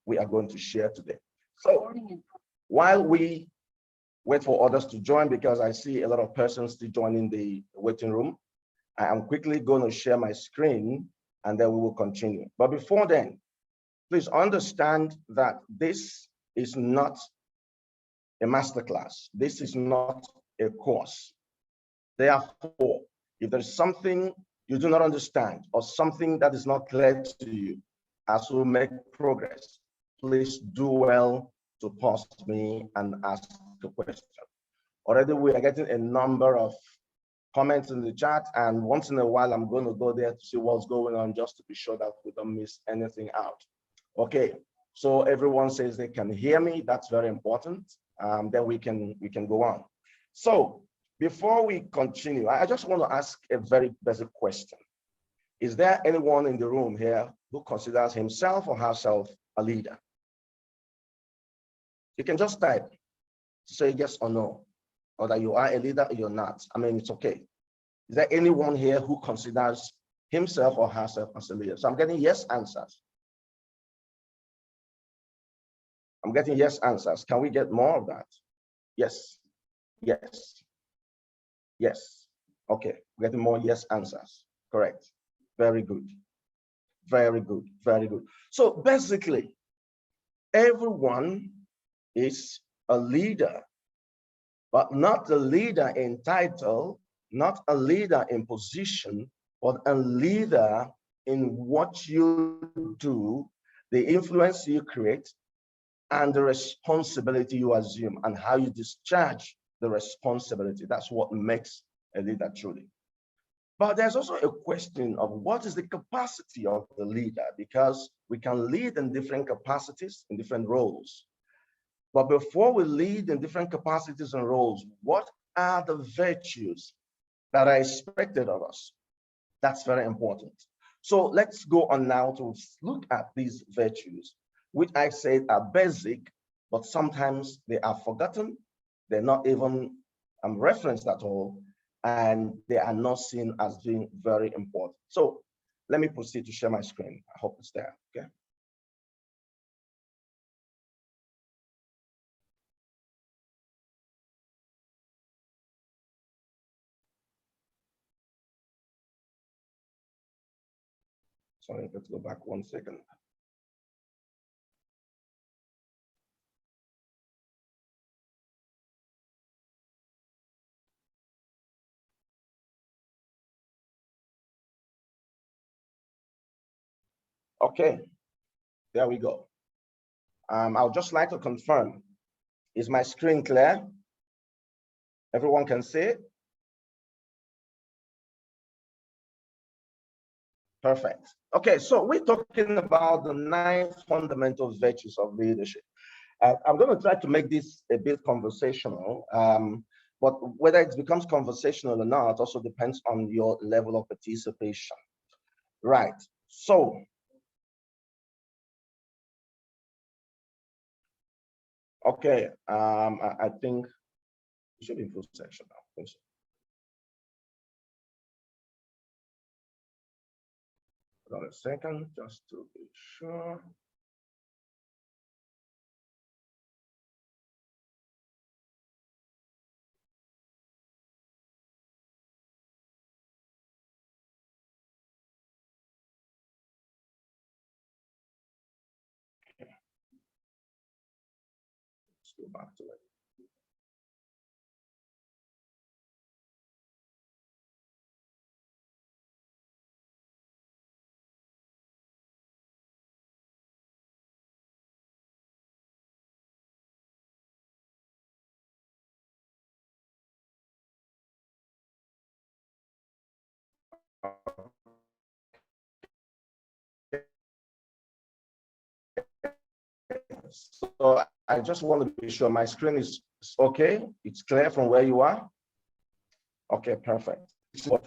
we are going to share today. So while we wait for others to join, because I see a lot of persons still joining the waiting room, I am quickly going to share my screen and then we will continue. But before then, please understand that this is not a masterclass. This is not a course. Therefore, if there's something you do not understand or something that is not clear to you as we make progress, please do well to pause me and ask the question. Already we are getting a number of comments in the chat, and once in a while I'm going to go there to see what's going on just to be sure that we don't miss anything out. Okay, so everyone says they can hear me. That's very important. Then we can go on. So before we continue, I just want to ask a very basic question. Is there anyone in the room here who considers himself or herself a leader? You can just type, say yes or no, or that you are a leader or you're not. I mean, it's okay. Is there anyone here who considers himself or herself as a leader? So I'm getting yes answers. I'm getting yes answers. Can we get more of that? Yes, yes, yes. Okay, we're getting more yes answers. Correct. Very good. Very good. Very good. So basically, everyone is a leader, but not a leader in title, not a leader in position, but a leader in what you do, the influence you create, and the responsibility you assume, and how you discharge the responsibility. That's what makes a leader truly. But there's also a question of what is the capacity of the leader, because we can lead in different capacities, in different roles. But before we lead in different capacities and roles, what are the virtues that are expected of us? That's very important. So let's go on now to look at these virtues, which I said are basic, but sometimes they are forgotten. They're not even referenced at all, and they are not seen as being very important. So let me proceed to share my screen. I hope it's there, okay? Sorry, let's go back 1 second. Okay, there we go. I would just like to confirm, is my screen clear? Everyone can see it? Perfect. Okay, so we're talking about the 9 fundamental virtues of leadership. I'm going to try to make this a bit conversational, but whether it becomes conversational or not also depends on your level of participation. Right, so okay, I think it should be in full section now. I think so. Hold on a second, just to be sure. Okay. Let's go back to it. So I just want to be sure my screen is okay. It's clear from where you are. Okay, perfect. This is what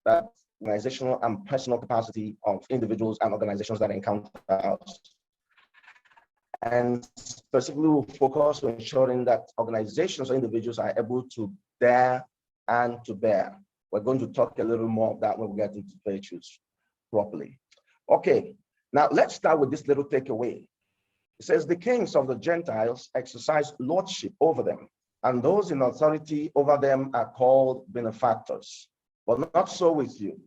that organizational and personal capacity of individuals and organizations that encounter us. And specifically, we'll focus on ensuring that organizations or individuals are able to dare and to bear. We're going to talk a little more of that when we get into virtues properly. Okay, now let's start with this little takeaway. It says, the kings of the Gentiles exercise lordship over them, and those in authority over them are called benefactors. But not so with you.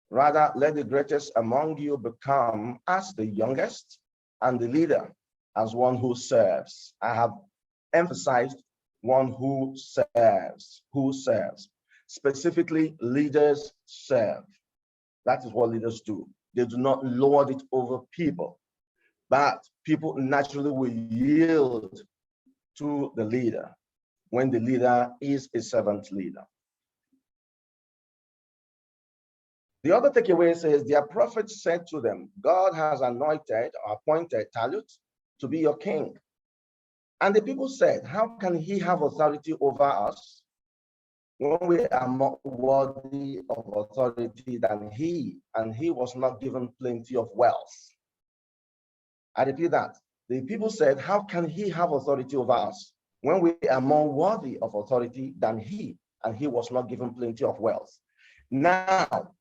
Rather, let the greatest among you become as the youngest, and the leader as one who serves. I have emphasized one who serves, Specifically, leaders serve. That is what leaders do. They do not lord it over people, but people naturally will yield to the leader when the leader is a servant leader. The other takeaway says, their prophet said to them, God has anointed or appointed Talut to be your king. And the people said, how can he have authority over us when we are more worthy of authority than he, and he was not given plenty of wealth? I repeat that. The people said, how can he have authority over us when we are more worthy of authority than he, and he was not given plenty of wealth? Now,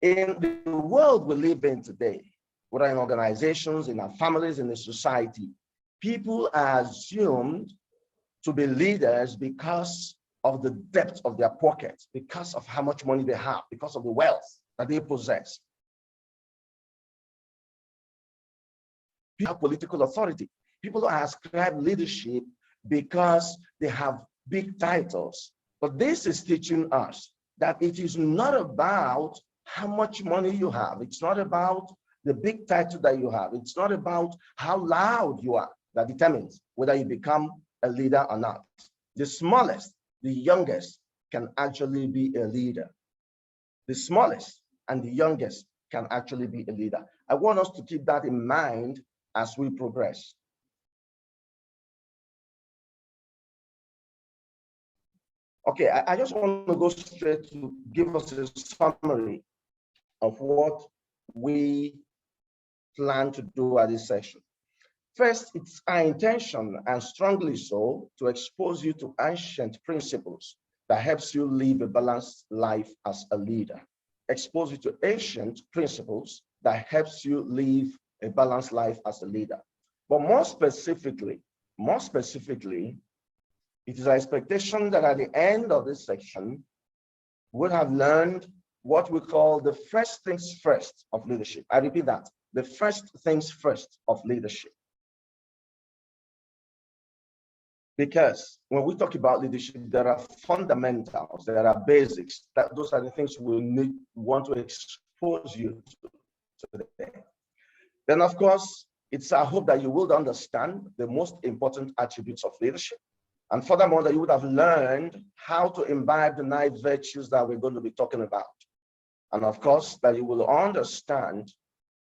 in the world we live in today, whether in organizations, in our families, in the society, people are assumed to be leaders because of the depth of their pockets, because of how much money they have, because of the wealth that they possess. People have political authority. People are ascribed leadership because they have big titles. But this is teaching us that it is not about how much money you have. It's not about the big title that you have. It's not about how loud you are that determines whether you become a leader or not. The smallest, the youngest can actually be a leader. The smallest and the youngest can actually be a leader. I want us to keep that in mind as we progress. Okay, I just want to go straight to give us a summary of what we plan to do at this session. First, it's our intention, and strongly so, to expose you to ancient principles that helps you live a balanced life as a leader. Expose you to ancient principles that helps you live a balanced life as a leader. But more specifically, it is our expectation that at the end of this section, we'll have learned what we call the first things first of leadership. I repeat that, the first things first of leadership. Because when we talk about leadership, there are fundamentals, there are basics. Those are the things we want to expose you to today. Then, of course, it's our hope that you will understand the most important attributes of leadership. And furthermore, that you would have learned how to imbibe the 9 virtues that we're going to be talking about. And of course, that you will understand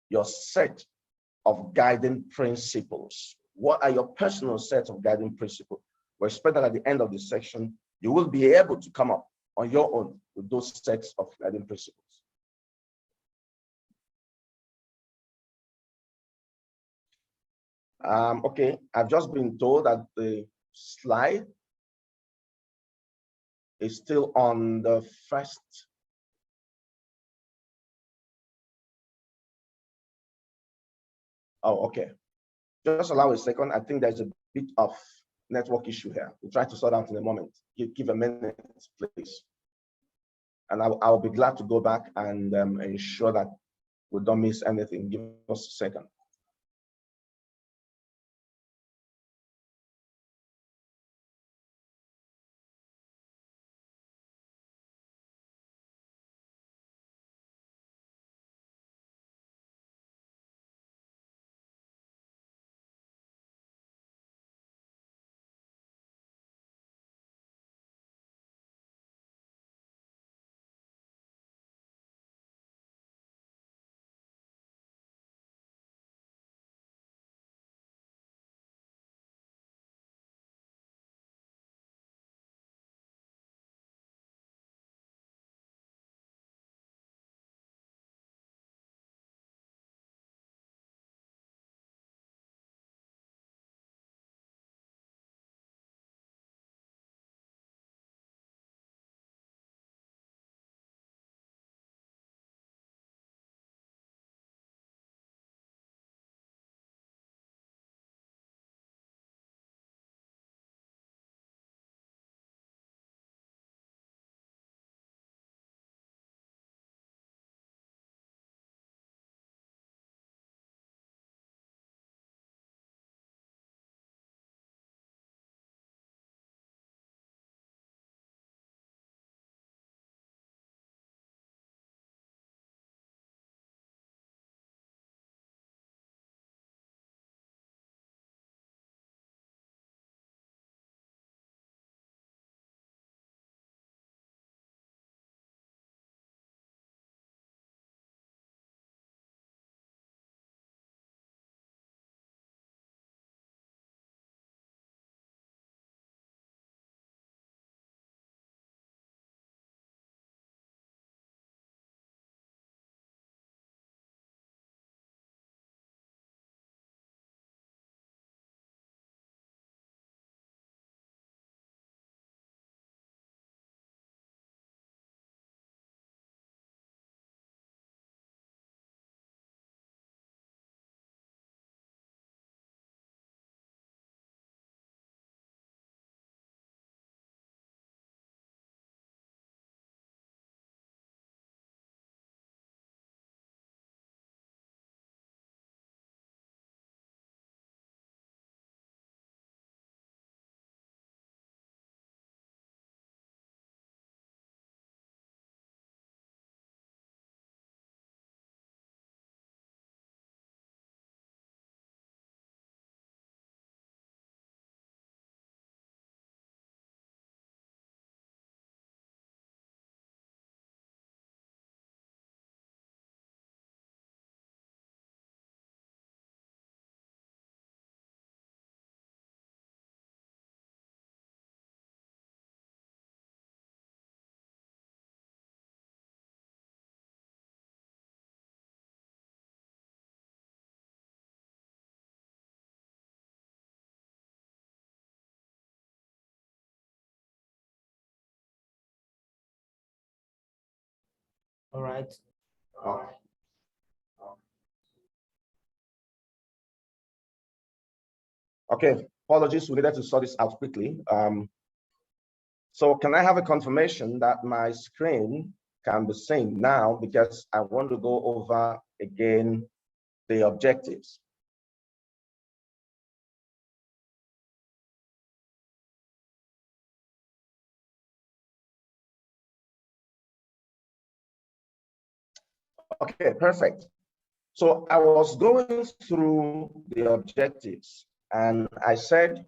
your set of guiding principles. What are your personal set of guiding principles? We expect that at the end of this section, you will be able to come up on your own with those sets of guiding principles. Okay, I've just been told that the slide is still on the first. Oh, okay. Just allow a second. I think there's a bit of network issue here. We'll try to sort out in a moment. Give a minute, please. And I'll be glad to go back and ensure that we don't miss anything. Give us a second. All right. Okay, apologies, we needed to sort this out quickly. So can I have a confirmation that my screen can be seen now, because I want to go over again the objectives. Okay, perfect. So I was going through the objectives and I said,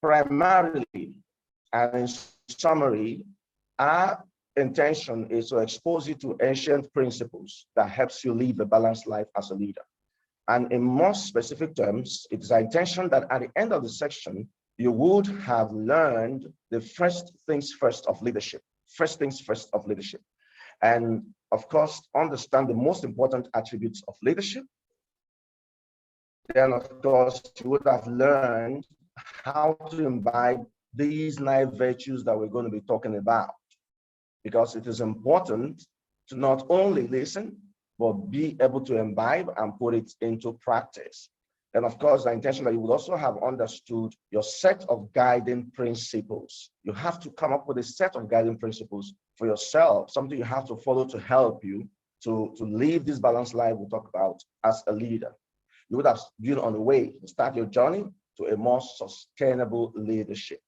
primarily and in summary, our intention is to expose you to ancient principles that helps you live a balanced life as a leader. And in more specific terms, it is our intention that at the end of the section, you would have learned the first things first of leadership, first things first of leadership. And of course, understand the most important attributes of leadership. Then, of course, you would have learned how to imbibe these 9 virtues that we're going to be talking about, because it is important to not only listen, but be able to imbibe and put it into practice. And of course, the intention that you would also have understood your set of guiding principles. You have to come up with a set of guiding principles for yourself, something you have to follow to help you to live this balanced life we talk about as a leader. You would have been on the way to start your journey to a more sustainable leadership.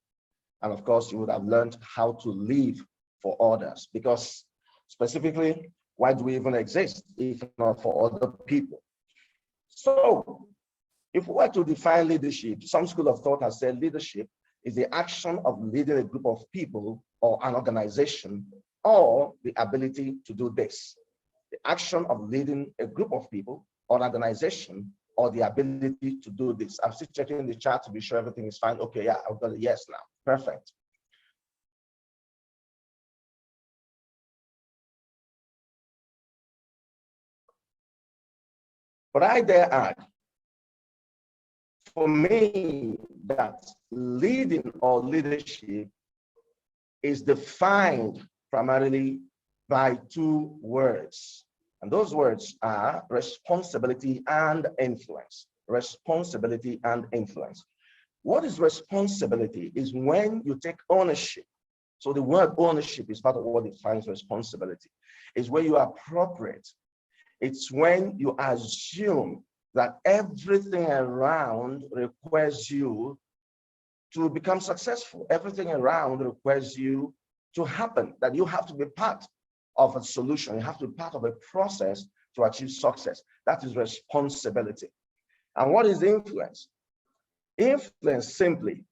And of course, you would have learned how to live for others, because specifically, why do we even exist if not for other people? So if we were to define leadership, some school of thought has said leadership is the action of leading a group of people or an organization, or the ability to do this. The action of leading a group of people or an organization, or the ability to do this. I'm still checking the chat to be sure everything is fine. Okay, yeah, I've got a yes now. Perfect. But I dare add, for me, that leading or leadership is defined primarily by 2 words. And those words are responsibility and influence. Responsibility and influence. What is responsibility? Is when you take ownership. So the word ownership is part of what defines responsibility. It's when you appropriate. It's when you assume that everything around requires you to become successful. Everything around requires you to happen, that you have to be part of a solution. You have to be part of a process to achieve success. That is responsibility. And what is influence? Influence simply,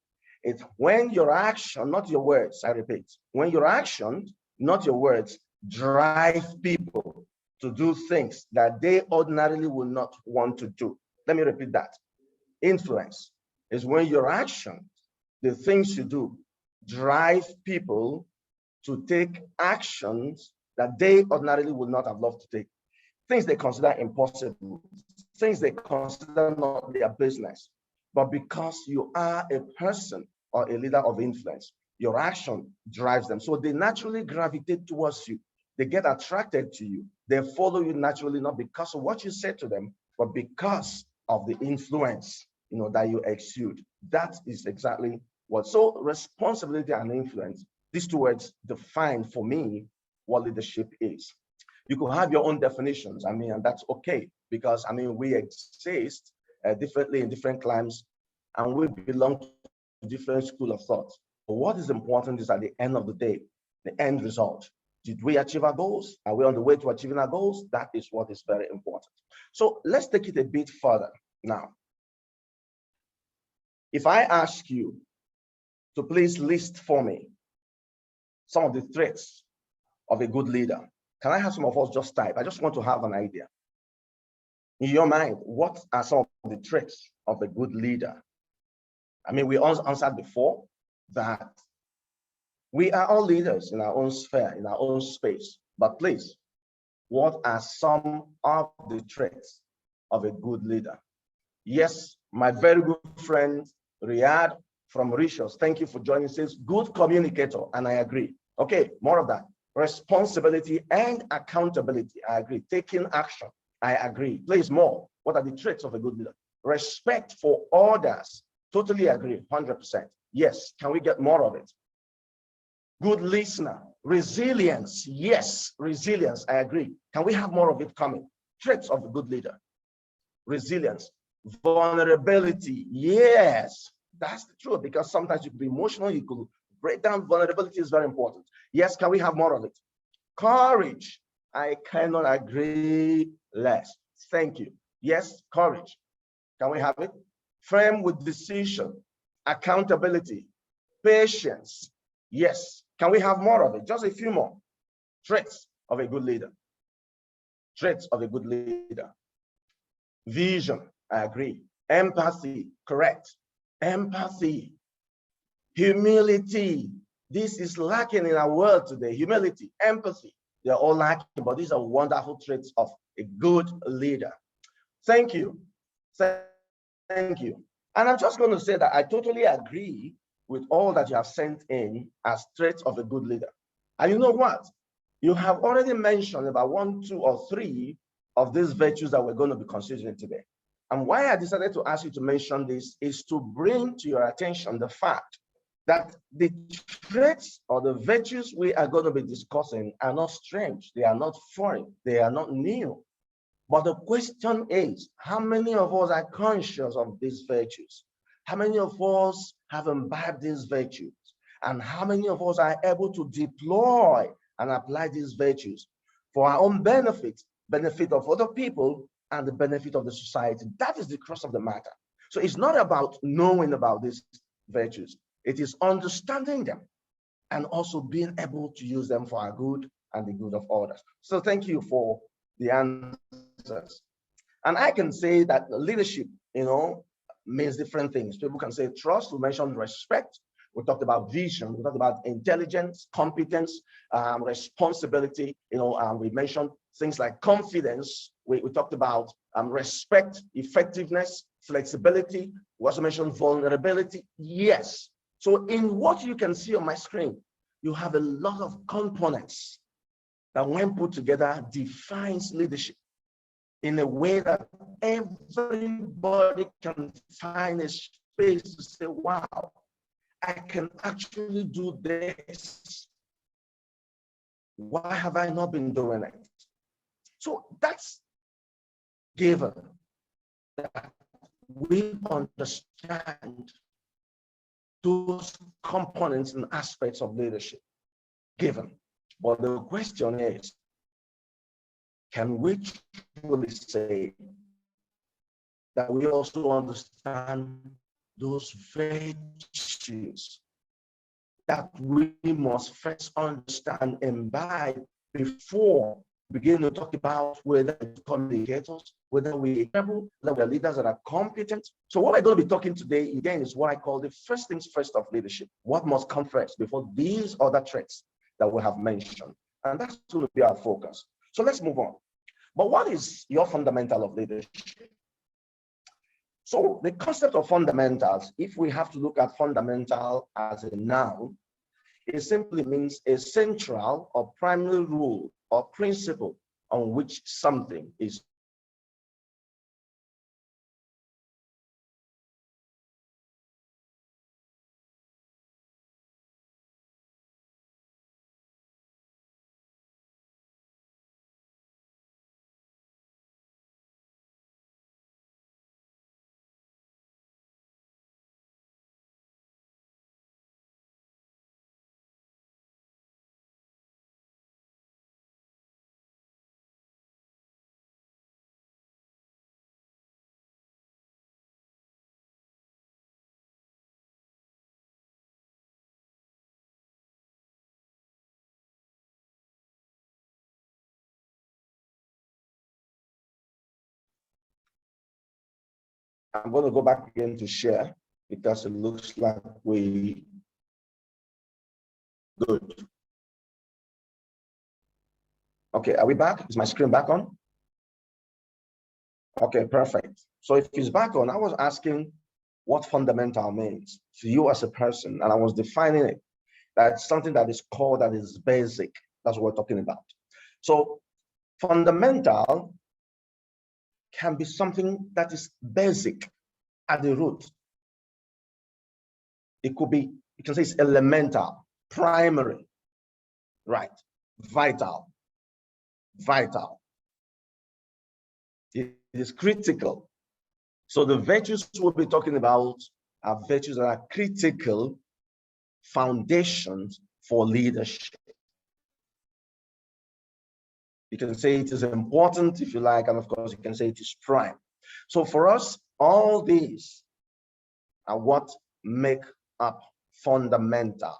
it's when your action, not your words, I repeat, when your action, not your words, drive people to do things that they ordinarily will not want to do. Let me repeat that. Influence is when your action, the things you do, drive people to take actions that they ordinarily would not have loved to take. Things they consider impossible, things they consider not their business. But because you are a person or a leader of influence, your action drives them. So they naturally gravitate towards you. They get attracted to you. They follow you naturally, not because of what you say to them, but because of the influence, that you exude. That is exactly what. So responsibility and influence, these 2 words define for me what leadership is. You could have your own definitions, and that's okay, because we exist differently in different climes, and we belong to different school of thought. But what is important is at the end of the day, the end result. Did we achieve our goals? Are we on the way to achieving our goals? That is what is very important. So let's take it a bit further now. If I ask you to please list for me some of the traits of a good leader, can I have some of us just type? I just want to have an idea. In your mind, what are some of the traits of a good leader? We also answered before that we are all leaders in our own sphere, in our own space. But please, what are some of the traits of a good leader? Yes, my very good friend, Riyadh from Mauritius, thank you for joining, says good communicator, and I agree. Okay, more of that. Responsibility and accountability. I agree. Taking action. I agree. Please more. What are the traits of a good leader? Respect for others. Totally agree. 100%. Yes. Can we get more of it? Good listener. Resilience. Yes. Resilience. I agree. Can we have more of it coming? Traits of a good leader. Resilience. Vulnerability. Yes. That's the truth, because sometimes you could be emotional, you could break down. Vulnerability is very important. Yes, can we have more of it? Courage. I cannot agree less. Thank you. Yes, courage. Can we have it? Firm with decision. Accountability. Patience. Yes. Can we have more of it? Just a few more. Traits of a good leader. Traits of a good leader. Vision. I agree. Empathy. Correct. Empathy. Humility. This is lacking in our world today. Humility, empathy, they're all lacking, but these are wonderful traits of a good leader. Thank you. Thank you. And I'm just going to say that I totally agree with all that you have sent in as traits of a good leader. And you know what? You have already mentioned about 1, 2, or 3 of these virtues that we're going to be considering today. And why I decided to ask you to mention this is to bring to your attention the fact that the traits or the virtues we are going to be discussing are not strange, they are not foreign, they are not new. But the question is, how many of us are conscious of these virtues? How many of us have imbibed these virtues? And how many of us are able to deploy and apply these virtues for our own benefit, benefit of other people, and the benefit of the society? That is the crux of the matter. So it's not about knowing about these virtues. It is understanding them and also being able to use them for our good and the good of others. So thank you for the answers. And I can say that leadership, means different things. People can say trust. We mentioned respect. We talked about vision. We talked about intelligence, competence, responsibility. We mentioned things like confidence. We talked about respect, effectiveness, flexibility. We also mentioned vulnerability. Yes. So in what you can see on my screen, you have a lot of components that when put together defines leadership in a way that everybody can find a space to say, wow, I can actually do this. Why have I not been doing it? So that's given that we understand those components and aspects of leadership, given. But the question is, can we truly say that we also understand those virtues that we must first understand and imbibe before begin to talk about whether we're communicators, whether we're leaders that are competent? So what we're going to be talking today, again, is what I call the first things first of leadership. What must come first before these other traits that we have mentioned? And that's going to be our focus. So let's move on. But what is your fundamental of leadership? So the concept of fundamentals, if we have to look at fundamental as a noun, it simply means a central or primary rule or principle on which something is. I'm going to go back again to share because it looks like we good. Okay, are we back? Is my screen back on? Okay, perfect. So if it's back on, I was asking what fundamental means to you as a person, and I was defining it. That's something that is core, that is basic, That's what we're talking about. So fundamental can be something that is basic at the root. It could be, you can say it's elemental, primary, right? Vital. It is critical. So the virtues we'll be talking about are virtues that are critical foundations for leadership. You can say it is important if you like, and of course you can say it is prime. So for us, all these are what make up fundamental.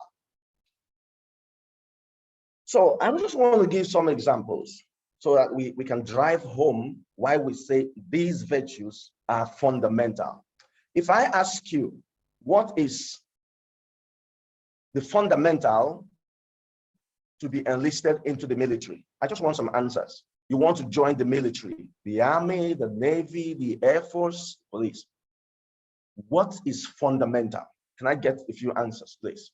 So I just want to give some examples so that we can drive home why we say these virtues are fundamental. If I ask you, what is the fundamental to be enlisted into the military? I just want some answers. You want to join the military, the army, the navy, the air force, police. What is fundamental? Can I get a few answers, please?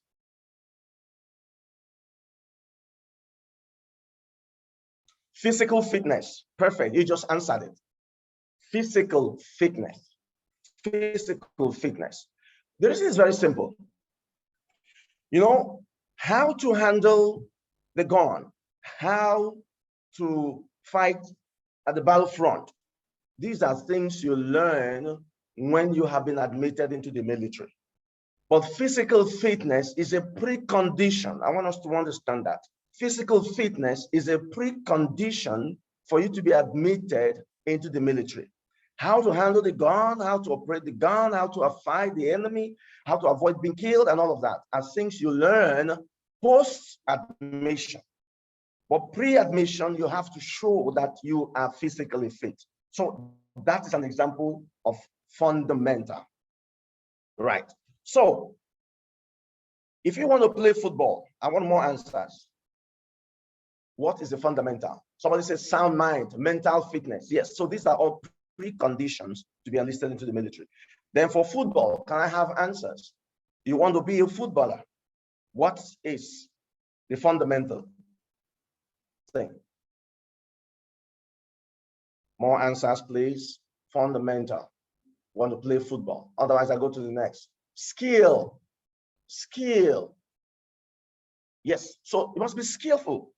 Physical fitness. Perfect. You just answered it. Physical fitness. Physical fitness. The reason is very simple. You know, how to handle the gun, how to fight at the battlefront. These are things you learn when you have been admitted into the military. But physical fitness is a precondition. I want us to understand that. Physical fitness is a precondition for you to be admitted into the military. How to handle the gun, how to operate the gun, how to fight the enemy, how to avoid being killed, and all of that are things you learn post-admission. But pre-admission, you have to show that you are physically fit. So that is an example of fundamental. Right. So if you want to play football, I want more answers. What is the fundamental? Somebody says sound mind, mental fitness. Yes. So these are all preconditions to be enlisted into the military. Then for football, can I have answers? You want to be a footballer. What is the fundamental thing? More answers, please. Fundamental. Want to play football. Otherwise, I go to the next. Skill. Yes, so you must be skillful,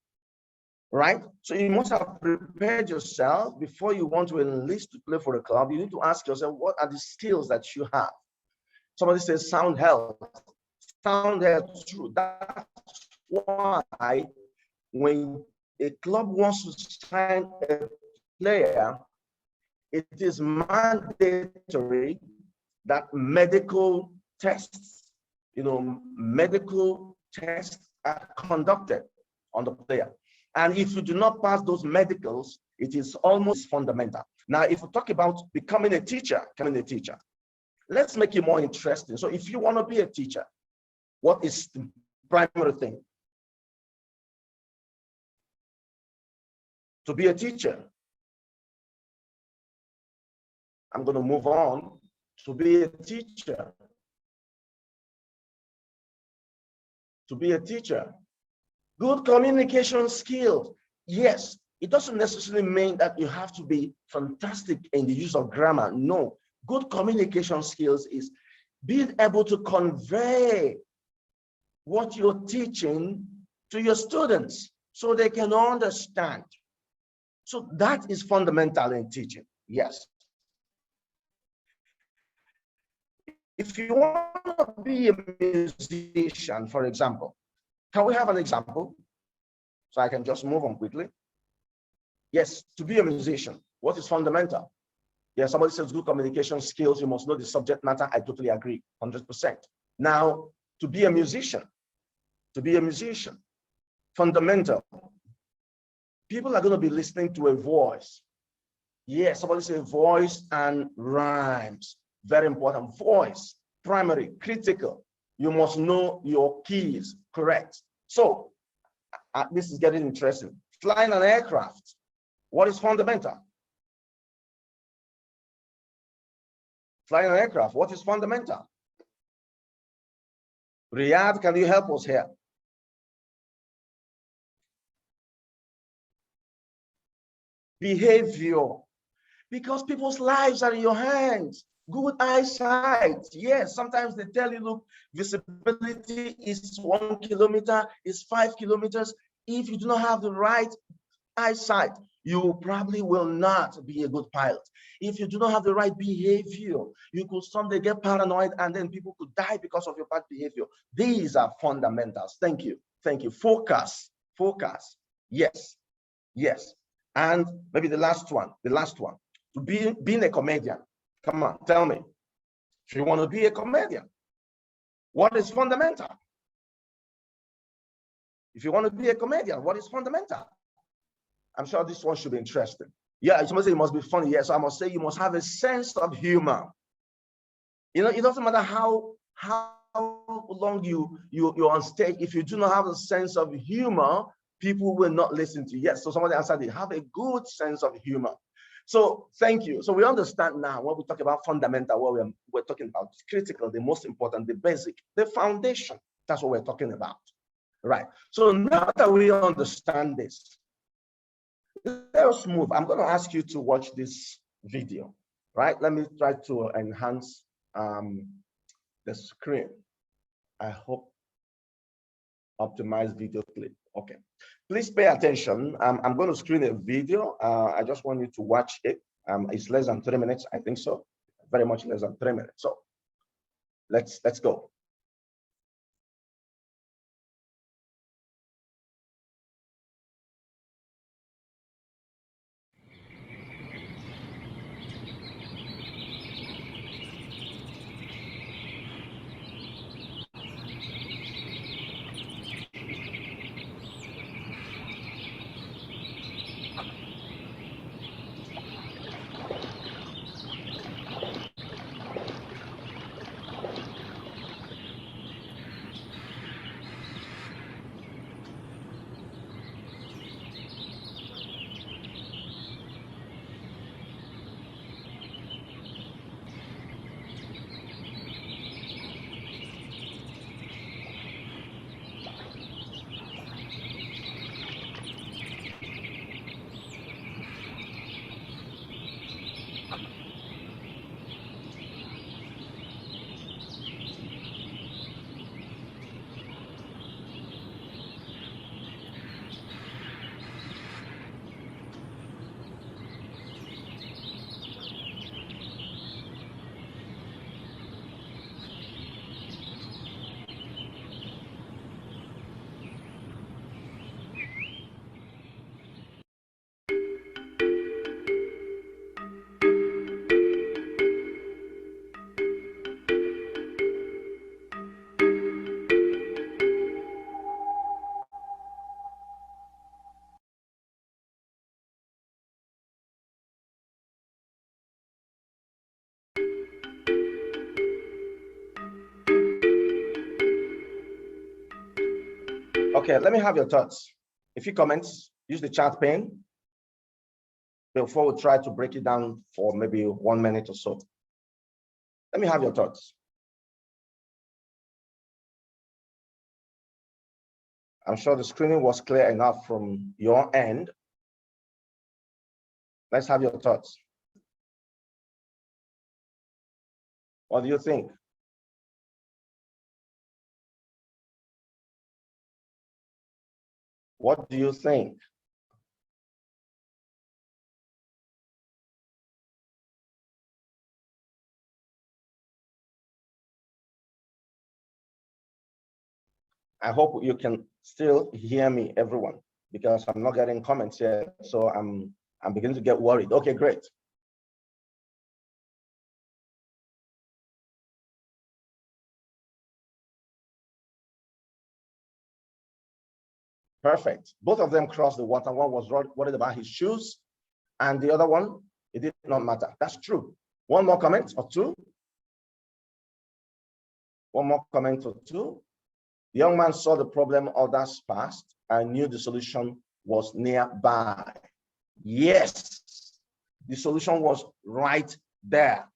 right? So you must have prepared yourself before you want to enlist to play for a club. You need to ask yourself, what are the skills that you have? Somebody says sound health. Sound health, true. That's why when a club wants to sign a player, it is mandatory that medical tests, medical tests are conducted on the player. And if you do not pass those medicals, it is almost fundamental. Now, if we talk about becoming a teacher, let's make it more interesting. So if you want to be a teacher, what is the primary thing? To be a teacher. I'm going to move on. To be a teacher. To be a teacher. Good communication skills. Yes, it doesn't necessarily mean that you have to be fantastic in the use of grammar. No, good communication skills is being able to convey what you're teaching to your students so they can understand. So that is fundamental in teaching. Yes. If you want to be a musician, for example, can we have an example? So I can just move on quickly. Yes, to be a musician, what is fundamental? Yes, somebody says good communication skills, you must know the subject matter. I totally agree, 100%. Now, to be a musician, fundamental. People are going to be listening to a voice. Yes, somebody say voice and rhymes. Very important. Voice, primary, critical. You must know your keys, correct. So this is getting interesting. Flying an aircraft, what is fundamental? Flying an aircraft, what is fundamental? Riyadh, can you help us here? behavior, because people's lives are in your hands. Good eyesight. Yes, sometimes they tell you, look, visibility is 1 kilometer, is 5 kilometers. If you do not have the right eyesight, you probably will not be a good pilot. If you do not have the right behavior, you could someday get paranoid and then people could die because of your bad behavior. These are fundamentals. Thank you. Thank you. Focus. Focus. Yes. Yes. And maybe the last one. To being a comedian. Come on, tell me. If you want to be a comedian, what is fundamental? If you want to be a comedian, what is fundamental? I'm sure this one should be interesting. Yeah, you must say it must be funny. Yes, I must say you must have a sense of humor. You know, it doesn't matter how long you're on stage. If you do not have a sense of humor, people will not listen to you. Yes, so somebody answered it. Have a good sense of humor. So thank you. So we understand now when we talk about fundamental, what we're talking about critical, the most important, the basic, the foundation. That's what we're talking about. Right. So now that we understand this, let's move. I'm going to ask you to watch this video. Right. Let me try to enhance the screen. I hope optimize video clip. Okay. Please pay attention. I'm going to screen a video. I just want you to watch it. It's less than 3 minutes, I think so. Very much less than 3 minutes. So let's go. Okay, let me have your thoughts. If you comments, use the chat pane before we try to break it down for maybe 1 minute or so. Let me have your thoughts. I'm sure the screening was clear enough from your end. Let's have your thoughts. What do you think? What do you think? I hope you can still hear me, everyone, because I'm not getting comments here. So I'm beginning to get worried. Okay, great. Perfect. Both of them crossed the water. One was worried about his shoes, and the other one, it did not matter. That's true. One more comment or two. One more comment or two. The young man saw the problem others passed and knew the solution was nearby. Yes, the solution was right there.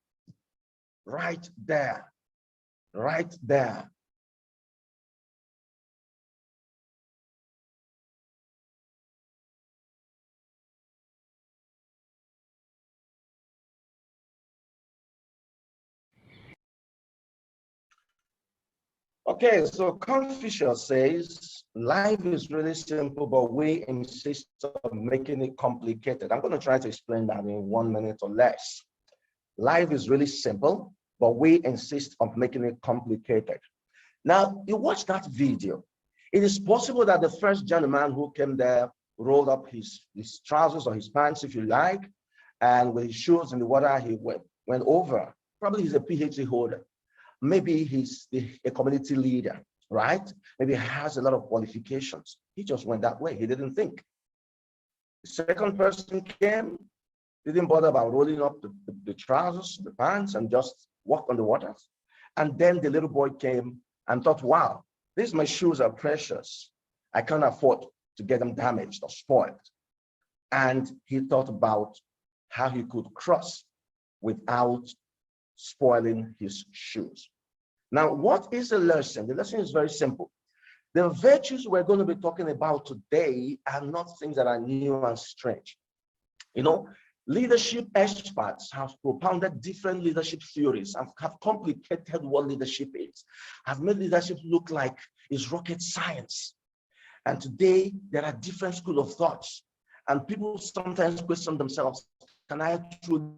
Right there. Right there. Okay, so Confucius says life is really simple, but we insist on making it complicated. I'm going to try to explain that in 1 minute or less. Life is really simple, but we insist on making it complicated. Now, you watch that video. It is possible that the first gentleman who came there rolled up his trousers or his pants, if you like, and with his shoes in the water, he went over. Probably he's a PhD holder. Maybe he's a community leader, right? Maybe he has a lot of qualifications. He just went that way. He didn't think. The second person came, didn't bother about rolling up the trousers, the pants, and just walk on the waters. And then the little boy came and thought, wow, these my shoes are precious. I can't afford to get them damaged or spoiled. And he thought about how he could cross without spoiling his shoes. Now, what is the lesson? The lesson is very simple. The virtues we're going to be talking about today are not things that are new and strange. You know, leadership experts have propounded different leadership theories and have complicated what leadership is, have made leadership look like it's rocket science. And today, there are different schools of thoughts. And people sometimes question themselves, can I truly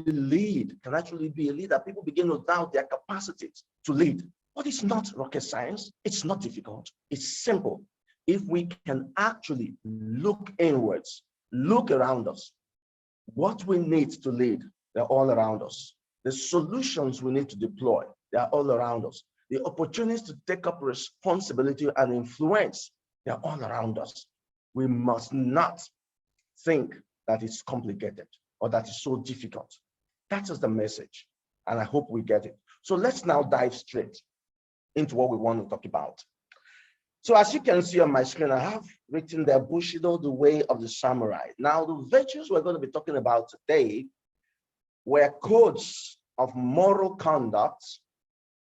lead? Can I truly be a leader? People begin to doubt their capacity to lead. But it's not rocket science. It's not difficult. It's simple. If we can actually look inwards, look around us, what we need to lead, they're all around us. The solutions we need to deploy, they're all around us. The opportunities to take up responsibility and influence, they're all around us. We must not think that it's complicated or that it's so difficult. That is the message, and I hope we get it. So let's now dive straight into what we want to talk about. So as you can see on my screen, I have written there, Bushido, the way of the samurai. Now, the virtues we're going to be talking about today were codes of moral conduct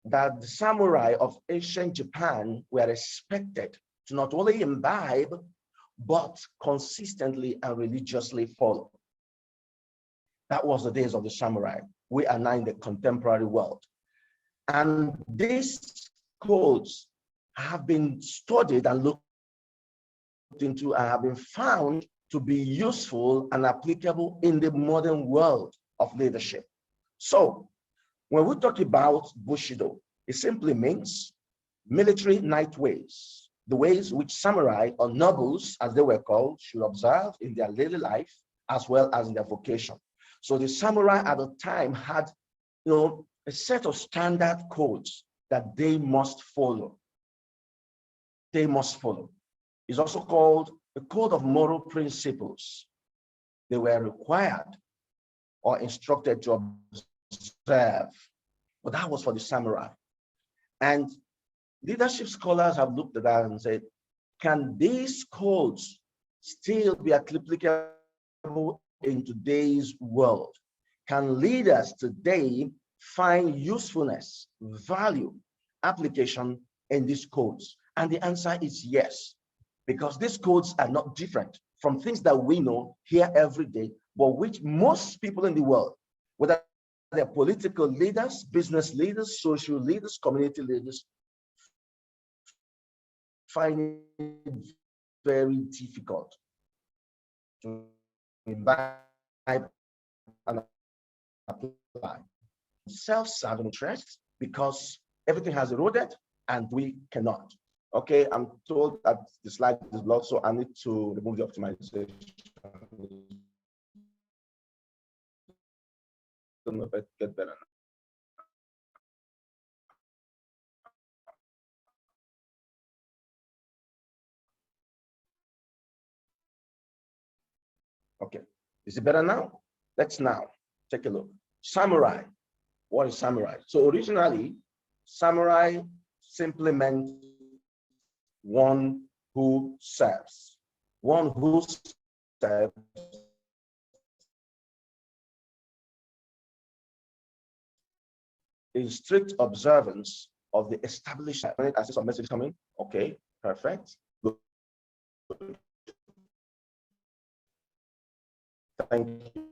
that the samurai of ancient Japan were expected to not only imbibe, but consistently and religiously follow. That was the days of the samurai. We are now in the contemporary world. And these codes have been studied and looked into and have been found to be useful and applicable in the modern world of leadership. So when we talk about Bushido, it simply means military night ways, the ways which samurai or nobles, as they were called, should observe in their daily life as well as in their vocation. So the samurai at the time had, a set of standard codes that they must follow. They must follow. It's also called a code of moral principles. They were required or instructed to observe. But that was for the samurai. And leadership scholars have looked at that and said, can these codes still be applicable in today's world? Can leaders today find usefulness, value, application in these codes? And the answer is yes, because these codes are not different from things that we know here every day, but which most people in the world, whether they're political leaders, business leaders, social leaders, community leaders, find it very difficult to imbibe and apply. Self-serving interests, because everything has eroded and we cannot. Okay, I'm told that the slide is blocked, so I need to remove the optimization. Get better. Okay, is it better now? Let's now take a look. Samurai. What is samurai? So originally, samurai simply meant one who serves. One who serves in strict observance of the established. I see some message coming. Okay, perfect. Good. Thank you.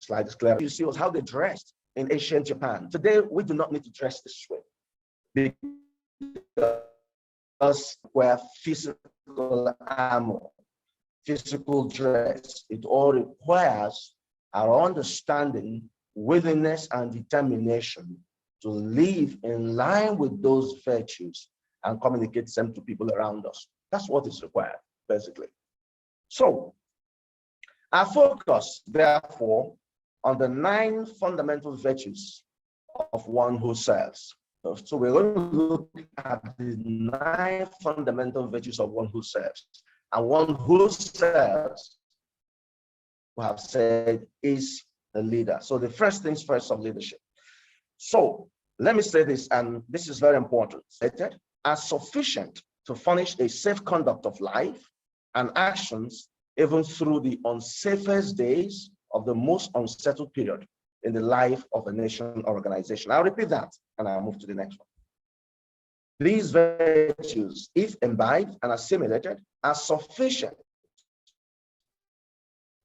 Slide is clear. You see how they dressed. in ancient Japan. Today, we do not need to dress this way because we're physical armor, physical dress. It all requires our understanding, willingness, and determination to live in line with those virtues and communicate them to people around us. That's what is required, basically. So, our focus, therefore, on the 9 fundamental virtues of one who serves. So we're going to look at the 9 fundamental virtues of one who serves. And one who serves, we have said, is a leader. So the first things first of leadership. So let me say this, and this is very important. Stated as sufficient to furnish a safe conduct of life and actions, even through the unsafest days of the most unsettled period in the life of a nation or organization. I'll repeat that, and I'll move to the next one. These virtues, if imbibed and assimilated, are sufficient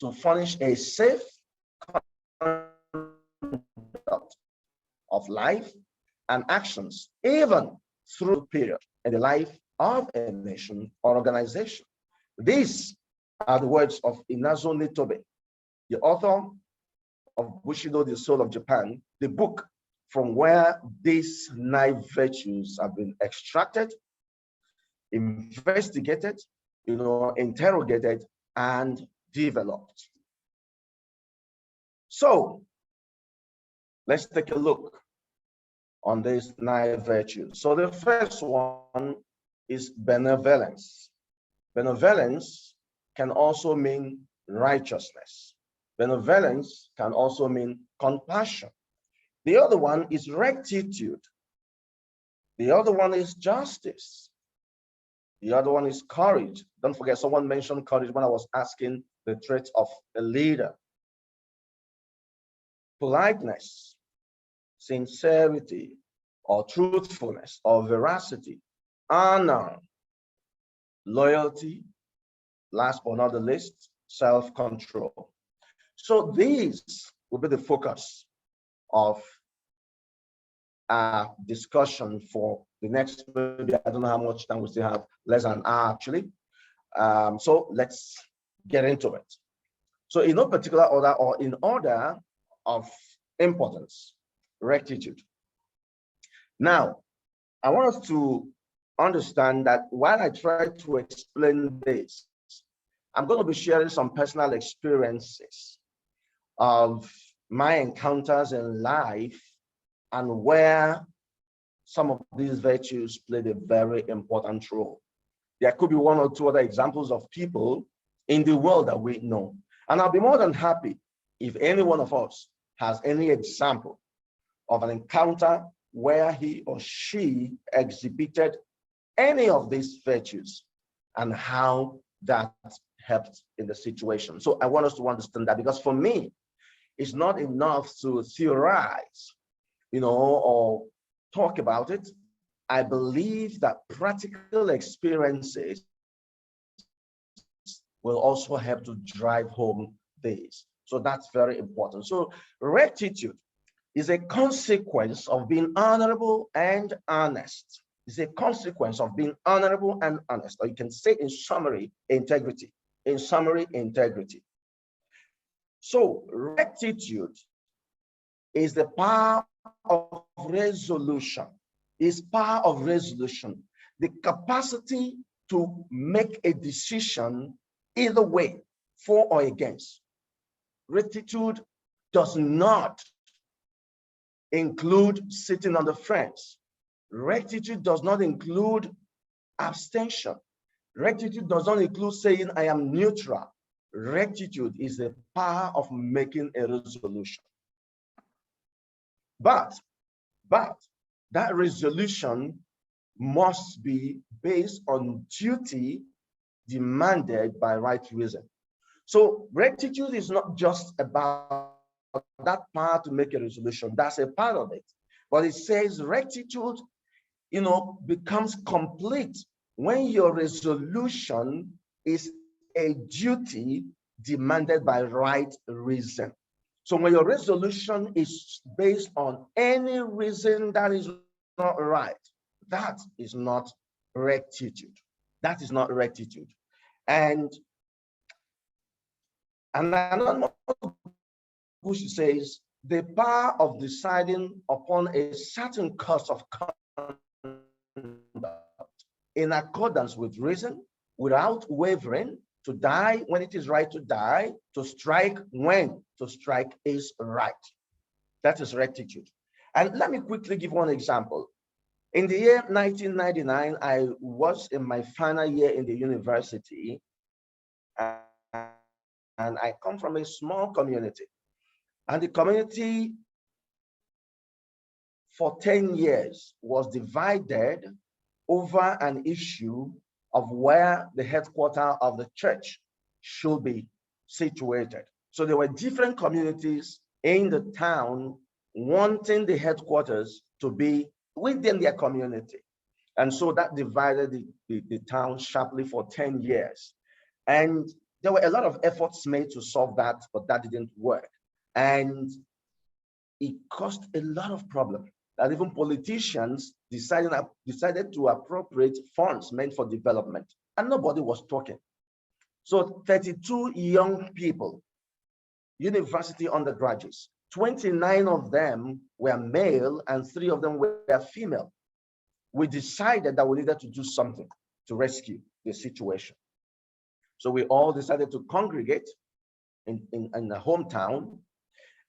to furnish a safe conduct of life and actions, even through the period in the life of a nation or organization. These are the words of Inazo Nitobe, the author of Bushido, the Soul of Japan, the book from where these 9 virtues have been extracted, investigated, interrogated, and developed. So let's take a look on these 9 virtues. So the first one is benevolence. Benevolence can also mean righteousness. Benevolence can also mean compassion. The other one is rectitude. The other one is justice. The other one is courage. Don't forget, someone mentioned courage when I was asking the traits of a leader. Politeness, sincerity, or truthfulness, or veracity, honor, loyalty, last but not the least, self-control. So these will be the focus of our discussion for the next, maybe I don't know how much time we still have, less than an hour actually. So let's get into it. So in no particular order or in order of importance, rectitude. Now, I want us to understand that while I try to explain this, I'm going to be sharing some personal experiences of my encounters in life and where some of these virtues played a very important role. There could be 1 or 2 other examples of people in the world that we know. And I'll be more than happy if any one of us has any example of an encounter where he or she exhibited any of these virtues and how that helped in the situation. So I want us to understand that, because for me, it's not enough to theorize, or talk about it. I believe that practical experiences will also help to drive home this. So that's very important. So rectitude is a consequence of being honorable and honest. It's a consequence of being honorable and honest. Or you can say in summary, integrity. In summary, integrity. So rectitude is the power of resolution. Is power of resolution, the capacity to make a decision either way, for or against. Rectitude does not include sitting on the fence. Rectitude does not include abstention. Rectitude does not include saying I am neutral. Rectitude is the power of making a resolution. But that resolution must be based on duty demanded by right reason. So rectitude is not just about that power to make a resolution. That's a part of it. But it says rectitude, becomes complete when your resolution is a duty demanded by right reason. So when your resolution is based on any reason that is not right, that is not rectitude. That is not rectitude. And another Bush says the power of deciding upon a certain course of conduct in accordance with reason, without wavering, to die when it is right to die, to strike when to strike is right. That is rectitude. And let me quickly give one example. In the year 1999, I was in my final year in the university, and I come from a small community. And the community for 10 years was divided over an issue of where the headquarters of the church should be situated. So there were different communities in the town wanting the headquarters to be within their community. And so that divided the town sharply for 10 years. And there were a lot of efforts made to solve that, but that didn't work. And it caused a lot of problems that even politicians decided to appropriate funds meant for development, and nobody was talking. So 32 young people, university undergraduates, 29 of them were male and 3 of them were female. We decided that we needed to do something to rescue the situation. So we all decided to congregate in the hometown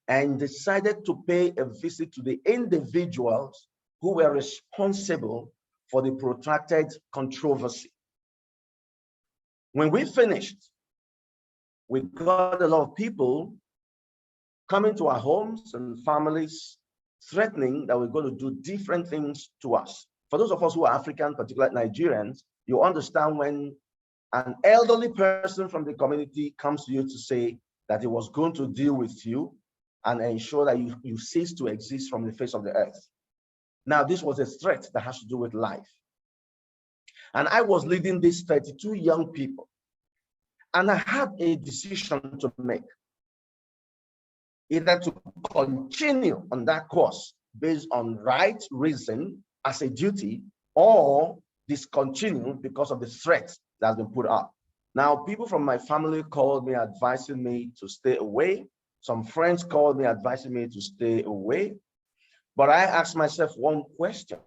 and decided to pay a visit to the individuals who were responsible for the protracted controversy. When we finished, we got a lot of people coming to our homes and families, threatening that we're going to do different things to us. For those of us who are African, particularly Nigerians, you understand when an elderly person from the community comes to you to say that he was going to deal with you and ensure that you cease to exist from the face of the earth. Now, this was a threat that has to do with life. And I was leading these 32 young people. And I had a decision to make. Either to continue on that course based on right reason as a duty, or discontinue because of the threat that has been put up. Now, people from my family called me, advising me to stay away. Some friends called me, advising me to stay away. But I asked myself one question.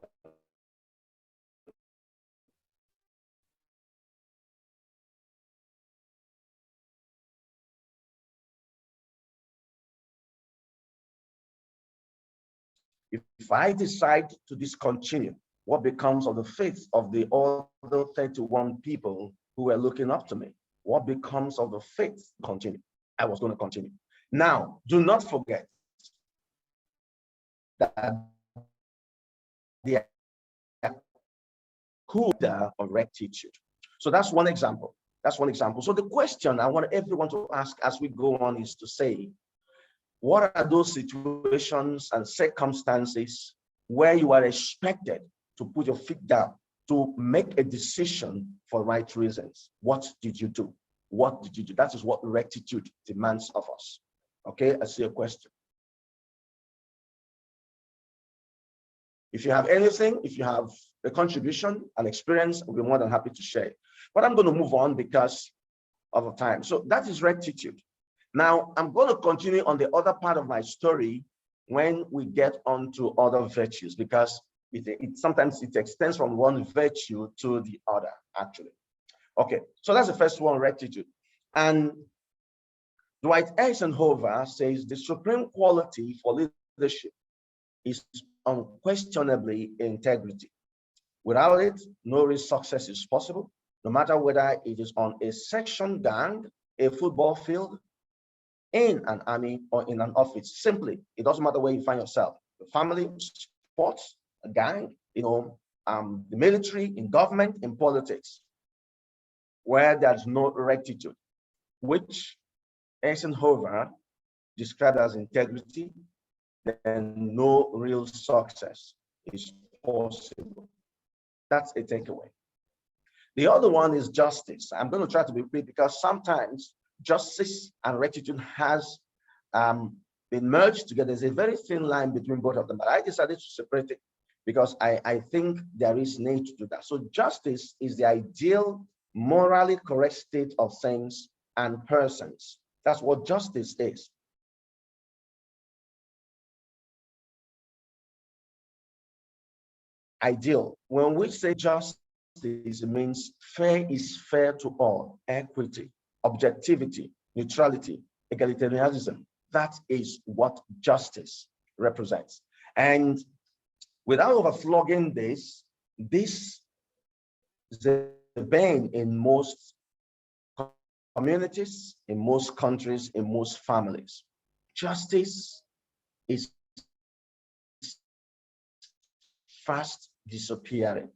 If I decide to discontinue, what becomes of the faith of the other 31 people who were looking up to me? What becomes of the faith? Continue. I was going to continue. Now, do not forget that the coda of rectitude. So that's one example. That's one example. So the question I want everyone to ask as we go on is to say, what are those situations and circumstances where you are expected to put your feet down, to make a decision for right reasons? What did you do? What did you do? That is what rectitude demands of us. Okay, I see a question. If you have anything, if you have a contribution, an experience, I'll be more than happy to share. But I'm going to move on because of the time. So that is rectitude. Now, I'm going to continue on the other part of my story when we get onto other virtues, because sometimes it extends from one virtue to the other, actually. Okay, so that's the first one, rectitude. And Dwight Eisenhower says the supreme quality for leadership is unquestionably integrity. Without it, no real success is possible, no matter whether it is on a section gang, a football field, in an army, or in an office. Simply, it doesn't matter where you find yourself. The family, sports, a gang, the military, in government, in politics, where there's no rectitude, which Eisenhower described as integrity, then no real success is possible. That's a takeaway. The other one is justice. I'm going to try to be quick because sometimes justice and rectitude has been merged together. There's a very thin line between both of them, but I decided to separate it because I think there is need to do that. So justice is the ideal, morally correct state of things and persons. That's what justice is. Ideal. When we say justice, it means fair is fair to all, equity, objectivity, neutrality, egalitarianism. That is what justice represents. And without overflogging this is the bane in most communities, in most countries, in most families. Justice is fast disappearing.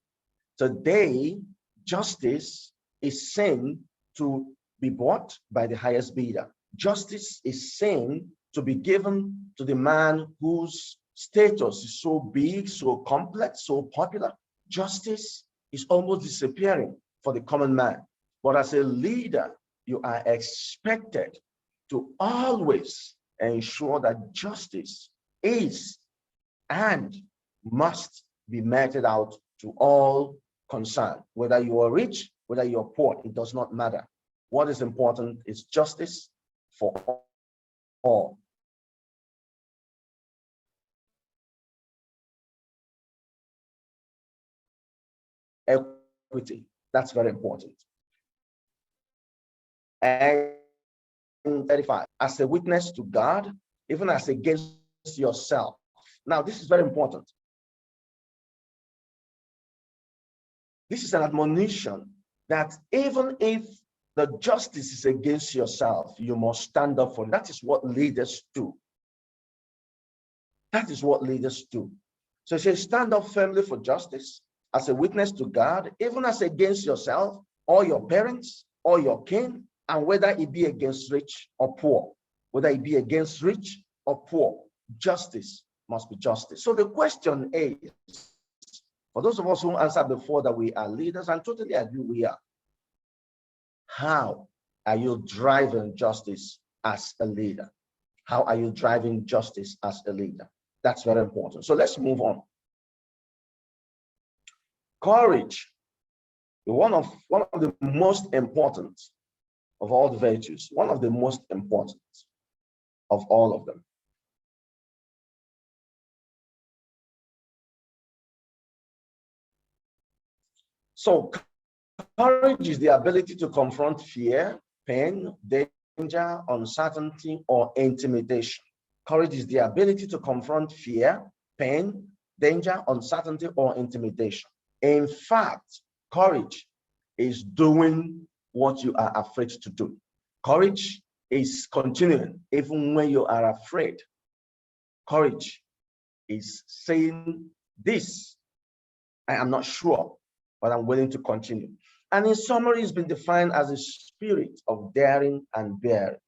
Today, justice is seen to be bought by the highest bidder. Justice is seen to be given to the man whose status is so big, so complex, so popular. Justice is almost disappearing for the common man. But as a leader, you are expected to always ensure that justice is and must be meted out to all concerned. Whether you are rich, whether you're poor, it does not matter. What is important is justice for all. Equity, that's very important. And 35, as a witness to God, even as against yourself. Now, this is very important. This is an admonition that even if the justice is against yourself, you must stand up for it. That is what leaders do. That is what leaders do. So it says, stand up firmly for justice as a witness to God, even as against yourself, or your parents, or your kin, and whether it be against rich or poor, whether it be against rich or poor, justice must be justice. So the question is, for those of us who answered before that we are leaders, and totally agree we are, how are you driving justice as a leader? How are you driving justice as a leader? That's very important. So let's move on. Courage, one of the most important of all the virtues, one of the most important of all of them. So courage is the ability to confront fear, pain, danger, uncertainty, or intimidation. Courage is the ability to confront fear, pain, danger, uncertainty, or intimidation. In fact, courage is doing what you are afraid to do. Courage is continuing even when you are afraid. Courage is saying this, I am not sure, but I'm willing to continue. And in summary, it's been defined as a spirit of daring and bearing.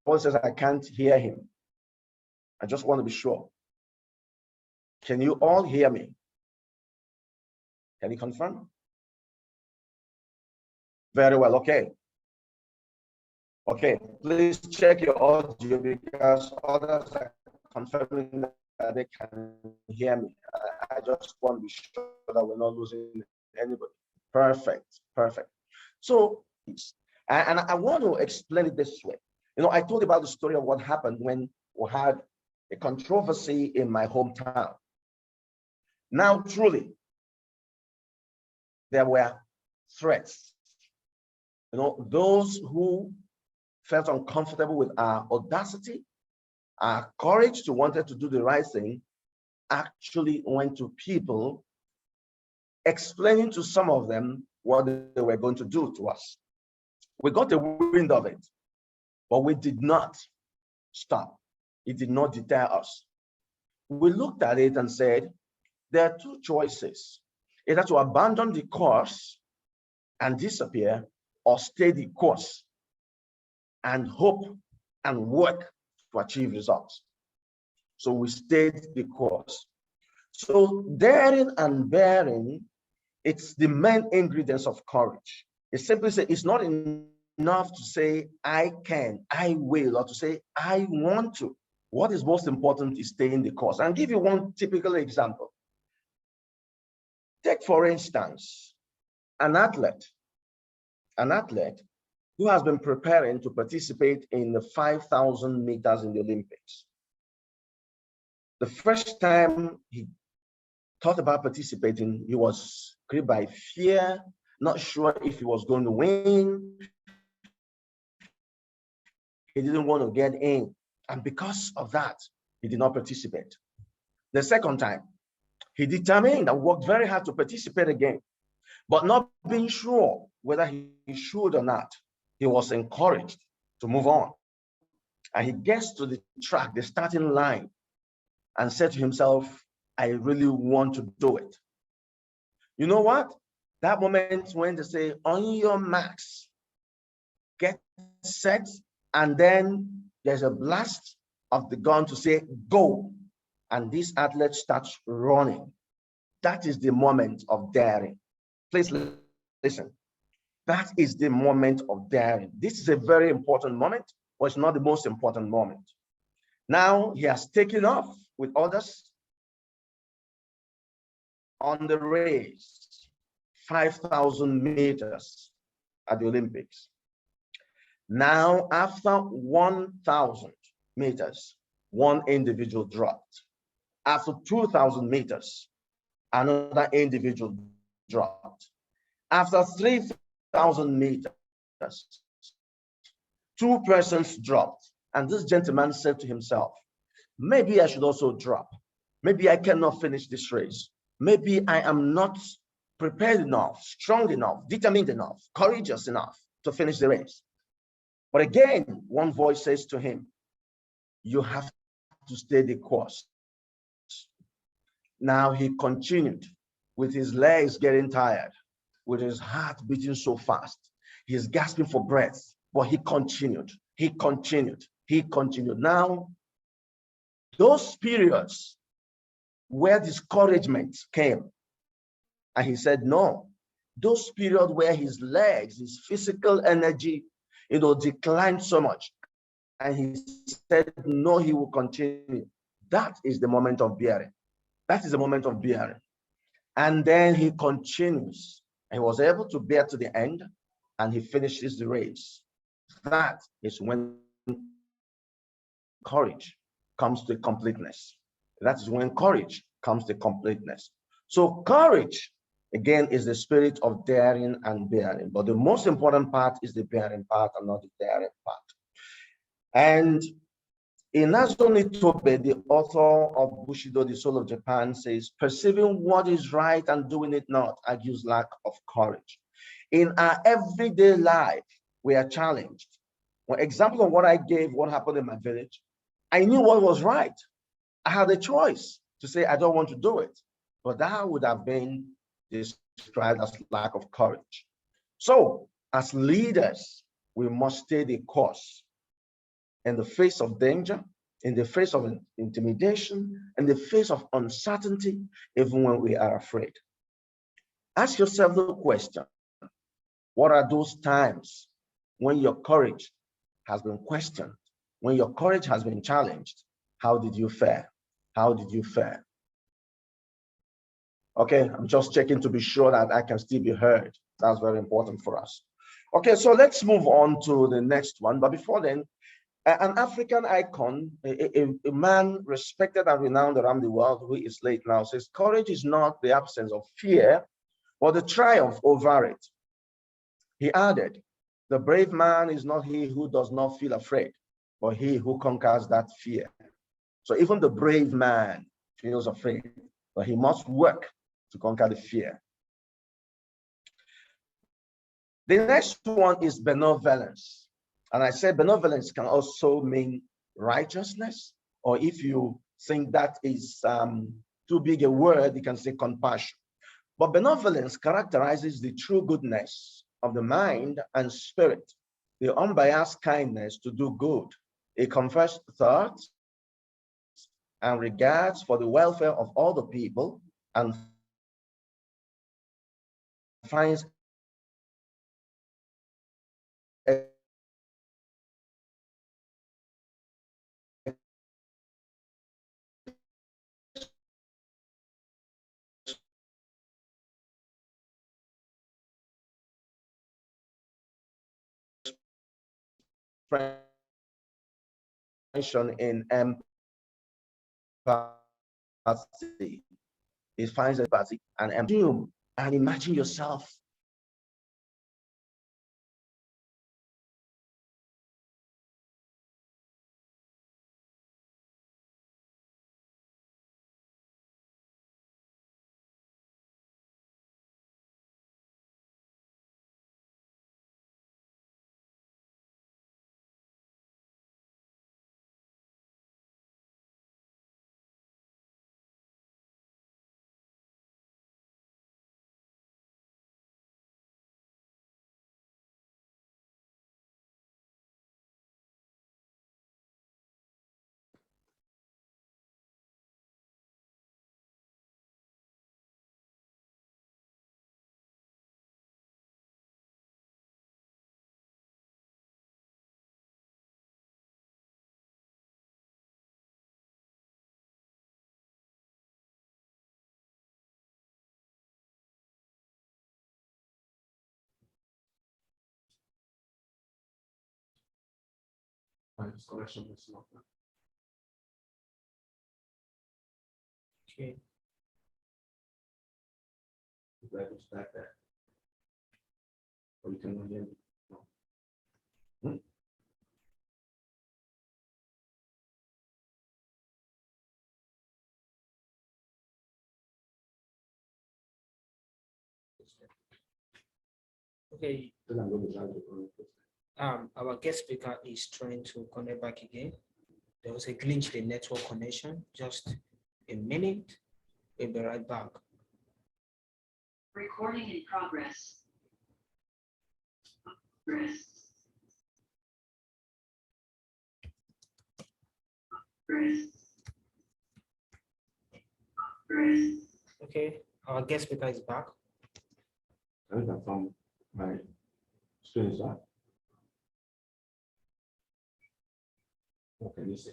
Paul says, I can't hear him. I just want to be sure. Can you all hear me? Can you confirm? Very well, okay. Okay, please check your audio because others are confirming that they can hear me. I just want to be sure that we're not losing anybody. Perfect, perfect. So, and I want to explain it this way. You know, I told about the story of what happened when we had a controversy in my hometown. Now, truly, there were threats. You know, those who felt uncomfortable with our audacity, our courage to wanted to do the right thing, actually went to people explaining to some of them what they were going to do to us. We got a wind of it, but we did not stop. It did not deter us. We looked at it and said, there are two choices, either to abandon the course and disappear, or stay the course and hope and work to achieve results. So we stayed the course. So daring and bearing, it's the main ingredients of courage. It simply says it's not enough enough to say, I can, I will, or to say, I want to. What is most important is staying the course. I'll give you one typical example. Take, for instance, an athlete who has been preparing to participate in the 5,000 meters in the Olympics. The first time he thought about participating, he was gripped by fear, not sure if he was going to win. He didn't want to get in. And because of that, he did not participate. The second time, he determined and worked very hard to participate again, but not being sure whether he should or not. He was encouraged to move on. And he gets to the track, the starting line, and said to himself, I really want to do it. You know what? That moment when they say, on your marks, get set, and then there's a blast of the gun to say, go. And this athlete starts running. That is the moment of daring. Please listen. That is the moment of daring. This is a very important moment, but it's not the most important moment. Now he has taken off with others on the race, 5,000 meters at the Olympics. Now, after 1,000 meters, one individual dropped. After 2,000 meters, another individual dropped. After 3,000 meters, two persons dropped. And this gentleman said to himself, maybe I should also drop. Maybe I cannot finish this race. Maybe I am not prepared enough, strong enough, determined enough, courageous enough to finish the race. But again, one voice says to him, you have to stay the course. Now he continued with his legs getting tired, with his heart beating so fast. He's gasping for breath, but he continued. Now, those periods where discouragement came, and he said, no, those periods where his legs, his physical energy, declined so much, and he said, no, he will continue. That is the moment of bearing. That is the moment of bearing. And then he continues. He was able to bear to the end, and he finishes the race. That is when courage comes to completeness. That is when courage comes to completeness. So courage, again, is the spirit of daring and bearing. But the most important part is the bearing part and not the daring part. And Inazumi Tobe, the author of Bushido, The Soul of Japan, says, perceiving what is right and doing it not argues lack of courage. In our everyday life, we are challenged. One example of what I gave, what happened in my village, I knew what was right. I had a choice to say, I don't want to do it. But that would have been described as lack of courage. So, as leaders, we must stay the course in the face of danger, in the face of intimidation, in the face of uncertainty, even when we are afraid. Ask yourself the question, what are those times when your courage has been questioned, when your courage has been challenged? How did you fare? How did you fare? Okay, I'm just checking to be sure that I can still be heard. That's very important for us. Okay, so let's move on to the next one. But before then, an African icon, a man respected and renowned around the world who is late now, says, courage is not the absence of fear, but the triumph over it. He added, the brave man is not he who does not feel afraid, but he who conquers that fear. So even the brave man feels afraid, but he must work to conquer the fear. The next one is benevolence. And I said benevolence can also mean righteousness, or if you think that is too big a word, you can say compassion. But benevolence characterizes the true goodness of the mind and spirit, the unbiased kindness to do good, a confessed thought and regards for the welfare of all the people, and finds in empathy. It finds empathy and assume and imagine yourself Okay. Okay. Our guest speaker is trying to connect back again. There was a glitch in the network connection. Just a minute. We'll be right back. Recording in progress. Progress. Okay. Our guest speaker is back. I think from my screen is up. What can you say?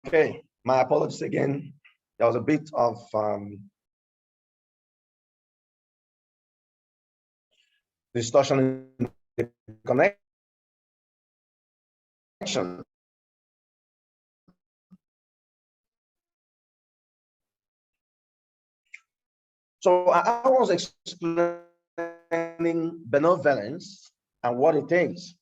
Okay, my apologies again. There was a bit of distortion in the connection. So I was explaining benevolence and what it is.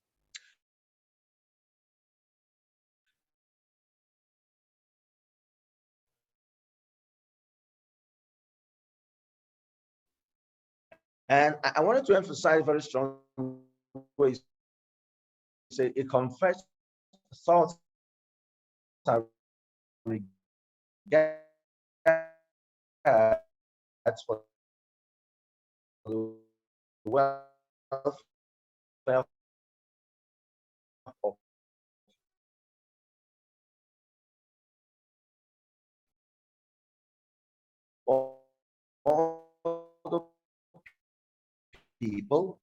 And I wanted to emphasize very strong ways. It confess thoughts and regards for the welfare of all the people.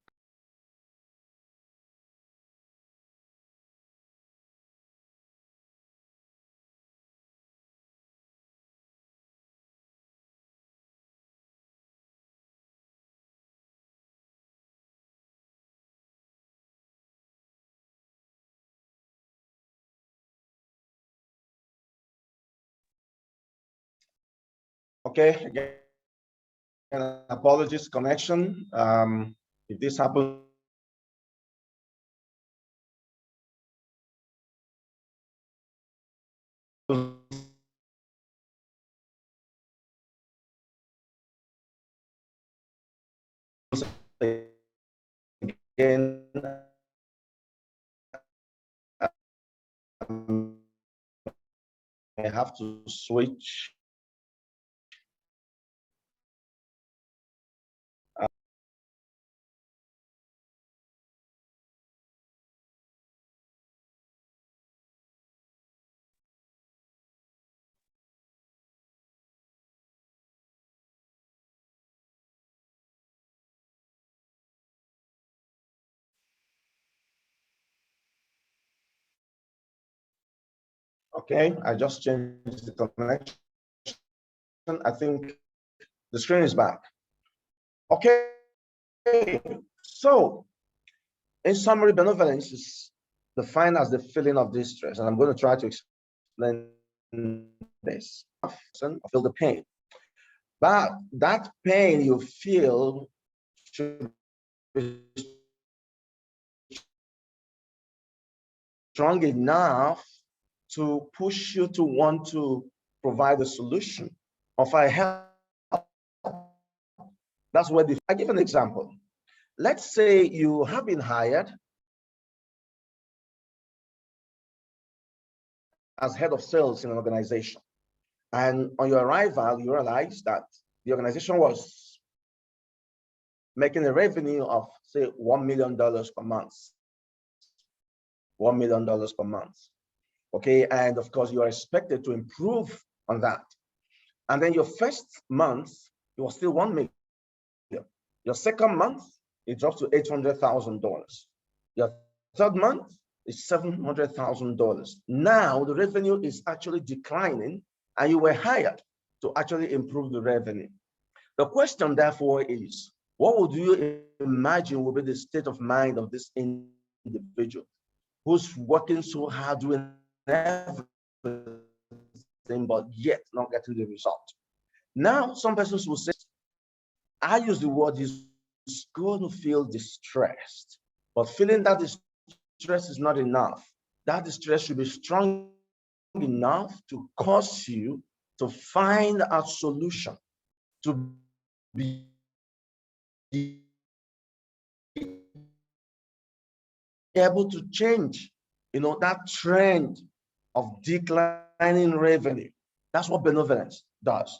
Okay, again, apologies, connection. If this happens again, I have to switch. Okay, I just changed the connection. I think the screen is back. Okay, so in summary, benevolence is defined as the feeling of distress, and I'm going to try to explain this. Feel the pain, but that pain you feel should be strong enough to push you to want to provide a solution, offer help. That's where I give an example. Let's say you have been hired as head of sales in an organization. And on your arrival, you realize that the organization was making a revenue of, say, $1 million per month. $1 million per month. Okay, and of course, you are expected to improve on that. And then your first month, it was still 1 million. Your second month, it drops to $800,000. Your third month is $700,000. Now the revenue is actually declining, and you were hired to actually improve the revenue. The question, therefore, is what would you imagine will be the state of mind of this individual who's working so hard doing everything, but yet not getting the result? Now, some persons will say, I use the word is going to feel distressed, but feeling that distress is not enough. That distress should be strong enough to cause you to find a solution, to be able to change, that trend of declining revenue. That's what benevolence does.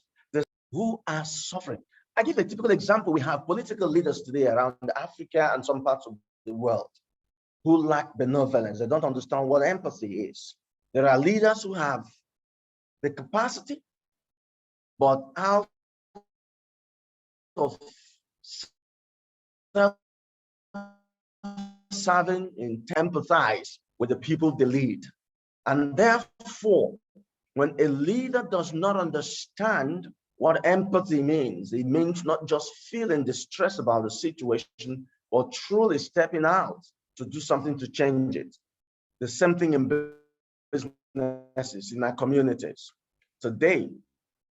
Who are suffering. I give a typical example. We have political leaders today around Africa and some parts of the world who lack benevolence. They don't understand what empathy is. There are leaders who have the capacity, but out of self-serving and empathize with the people they lead. And therefore, when a leader does not understand what empathy means, it means not just feeling distress about the situation, but truly stepping out to do something to change it. The same thing in businesses, in our communities. Today,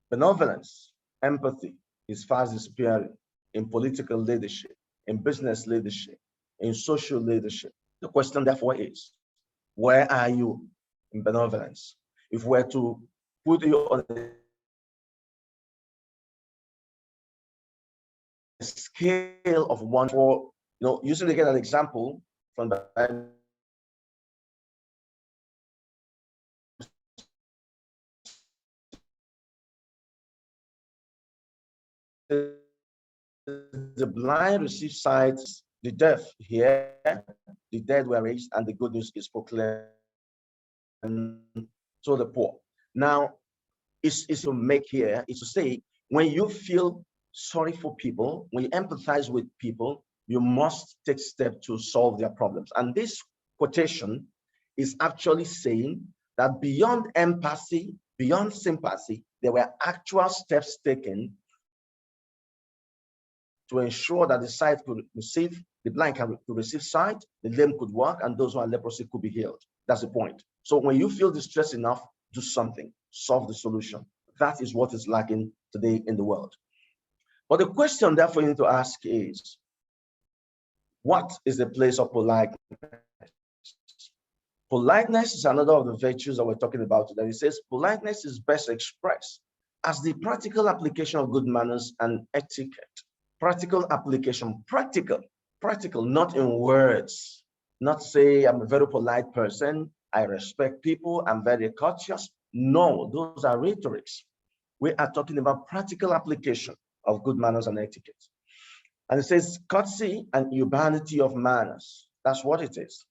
benevolence, empathy is fast disappearing in political leadership, in business leadership, in social leadership. The question, therefore, is, where are you in benevolence? If we're to put you on a scale of 1 to 4, using again an example from the blind receive sight, the deaf hear, the dead were raised, and the good news is proclaimed to the poor. Now, is to make here is to say, when you feel sorry for people, when you empathize with people, you must take steps to solve their problems. And this quotation is actually saying that beyond empathy, beyond sympathy, there were actual steps taken to ensure that the sight could receive, the blind could receive sight, the lame could walk, and those who are leprosy could be healed. That's the point. So when you feel distressed enough, do something, solve the solution. That is what is lacking today in the world. But the question therefore you need to ask is, what is the place of politeness? Politeness is another of the virtues that we're talking about today. It says politeness is best expressed as the practical application of good manners and etiquette. Practical application, practical, not in words. Not say I'm a very polite person, I respect people, I'm very courteous. No, those are rhetorics. We are talking about practical application of good manners and etiquette. And it says courtesy and urbanity of manners. That's what it is.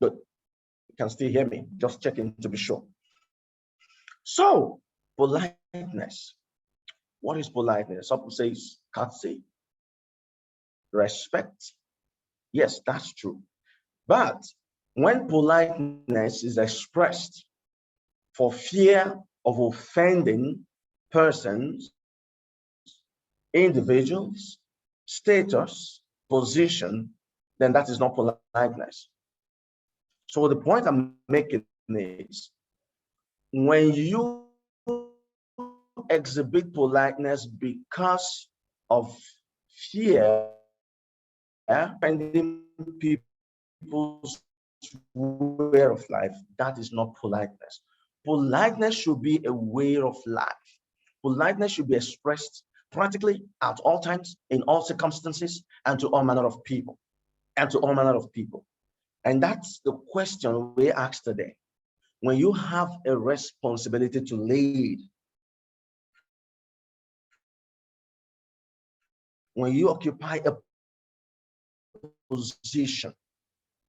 Good. You can still hear me, just checking to be sure. So, politeness. What is politeness? Some say courtesy, respect. Yes, that's true. But when politeness is expressed for fear of offending persons, individuals, status, position, then that is not politeness. So the point I'm making is, when you exhibit politeness because of fear, offending people's way of life, that is not politeness. Politeness should be a way of life. Politeness should be expressed practically at all times, in all circumstances, and to all manner of people. And to all manner of people. And that's the question we ask today. When you have a responsibility to lead, when you occupy a position,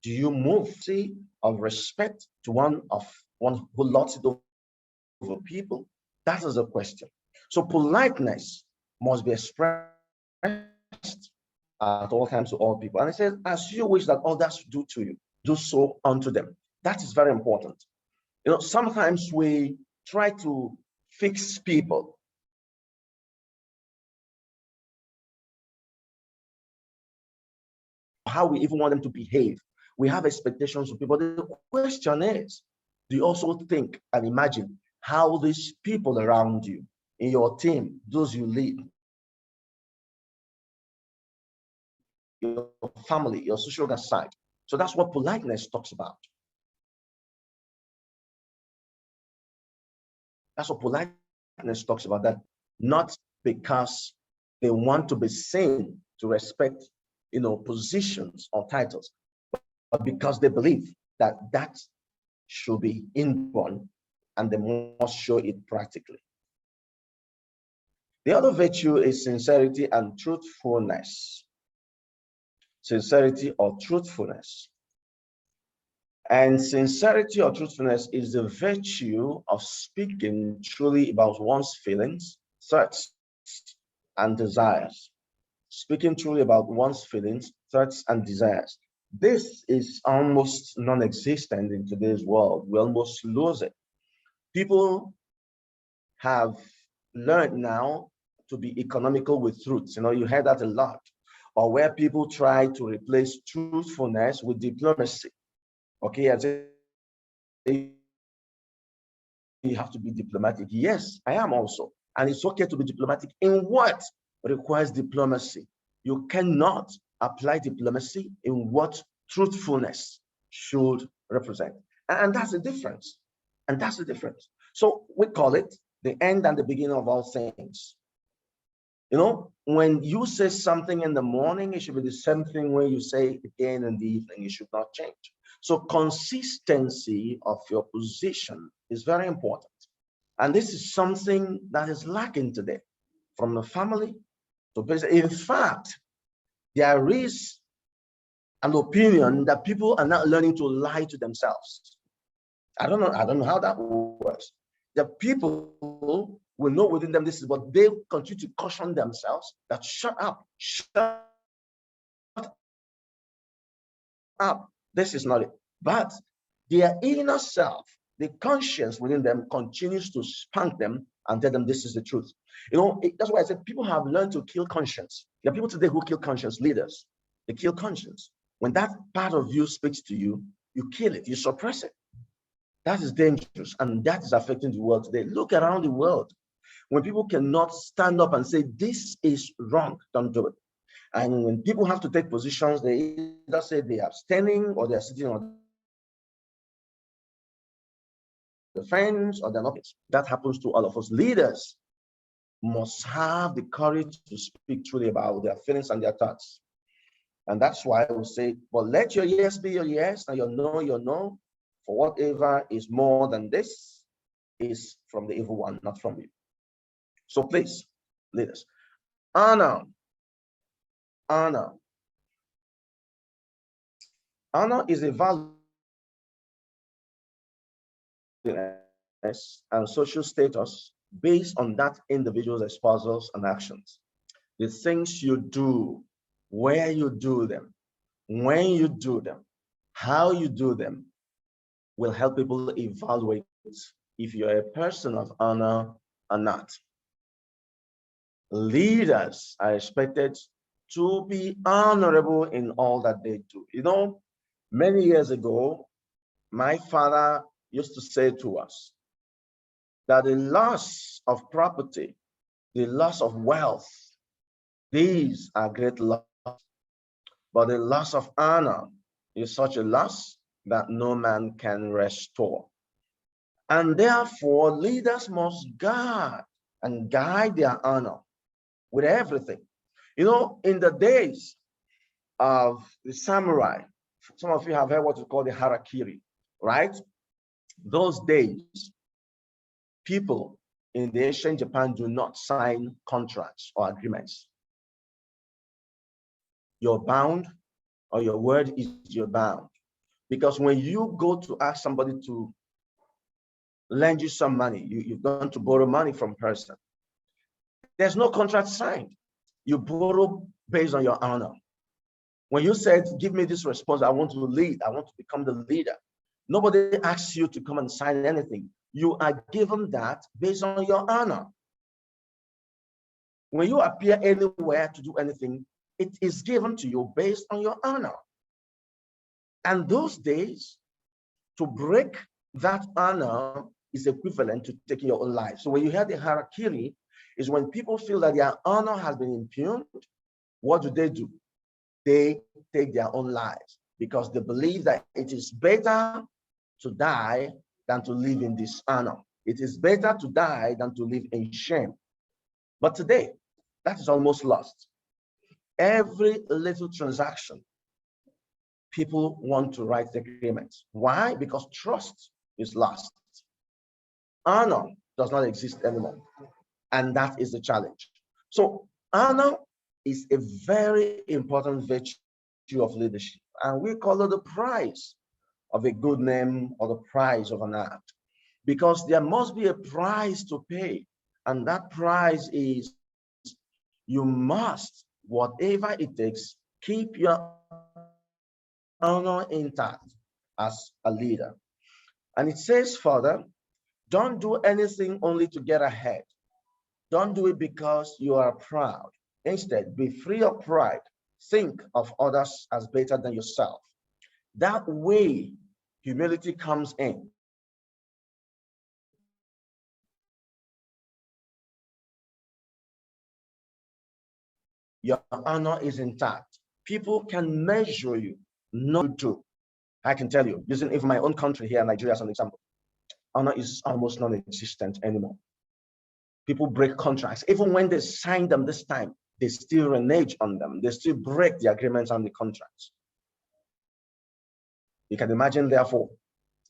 do you move of respect to one who lords it over people? That is the question. So politeness must be expressed at all times to all people. And it says, as you wish that others do to you, do so unto them. That is very important. You know, sometimes we try to fix people. How we even want them to behave. We have expectations of people. The question is, do you also think and imagine how these people around you, in your team, those you lead, your family, your social side? So that's what politeness talks about. That's what politeness talks about, that not because they want to be seen to respect, positions or titles, but because they believe that that should be inborn and they must show it practically. The other virtue is sincerity and truthfulness. Sincerity or truthfulness. And sincerity or truthfulness is the virtue of speaking truly about one's feelings, thoughts, and desires. Speaking truly about one's feelings, thoughts, and desires. This is almost non-existent in today's world. We almost lose it. People have learned now to be economical with truth. You hear that a lot. Or where people try to replace truthfulness with diplomacy. Okay, as you have to be diplomatic. Yes, I am also. And it's okay to be diplomatic in what requires diplomacy. You cannot apply diplomacy in what truthfulness should represent. And that's the difference. And that's the difference. So we call it the end and the beginning of all things. When you say something in the morning, it should be the same thing when you say again in the evening. It should not change. So consistency of your position is very important. And this is something that is lacking today from the family to business. In fact, there is an opinion that people are not learning to lie to themselves. I don't know how that works. The people will know within them this is what they continue to caution themselves that shut up. This is not it. But their inner self, the conscience within them, continues to spank them and tell them this is the truth. That's why I said people have learned to kill conscience. There are people today who kill conscience, leaders. They kill conscience. When that part of you speaks to you, you kill it, you suppress it. That is dangerous, and that is affecting the world today. Look around the world. When people cannot stand up and say, this is wrong, don't do it. And when people have to take positions, they either say they are standing or they're sitting on the fence or they're not. That happens to all of us. Leaders must have the courage to speak truly about their feelings and their thoughts. And that's why I will say, but let your yes be your yes and your no. For whatever is more than this is from the evil one, not from you. So please, leaders, honor. Honor is a value and social status based on that individual's espousals and actions. The things you do, where you do them, when you do them, how you do them will help people evaluate if you're a person of honor or not. Leaders are expected to be honorable in all that they do. You know, many years ago, my father used to say to us that the loss of property, the loss of wealth, these are great loss, but the loss of honor is such a loss that no man can restore. And therefore, leaders must guard and guide their honor with everything. You know, in the days of the samurai, some of you have heard what we call the harakiri, right? Those days, people in the ancient Japan do not sign contracts or agreements. You're bound, or your word is your bound. Because when you go to ask somebody to lend you some money, you've gone to borrow money from a person, there's no contract signed. You borrow based on your honor. When you said, give me this response, I want to lead, I want to become the leader, nobody asks you to come and sign anything. You are given that based on your honor. When you appear anywhere to do anything, it is given to you based on your honor. And those days, to break that honor is equivalent to taking your own life. So when you hear the harakiri, is when people feel that their honor has been impugned, what do? They take their own lives because they believe that it is better to die than to live in dishonor. It is better to die than to live in shame. But today, that is almost lost. Every little transaction, people want to write agreements. Why? Because trust is lost. Honor does not exist anymore. And that is the challenge. So honor is a very important virtue of leadership. And we call it the price of a good name or the price of an act. Because there must be a price to pay. And that price is you must, whatever it takes, keep your honor intact as a leader. And it says further, don't do anything only to get ahead. Don't do it because you are proud. Instead, be free of pride. Think of others as better than yourself. That way, humility comes in. Your honor is intact. People can measure you, not do. I can tell you, using even my own country here, Nigeria, as an example, honor is almost non-existent anymore. People break contracts. Even when they sign them this time, they still renege on them. They still break the agreements and the contracts. You can imagine, therefore,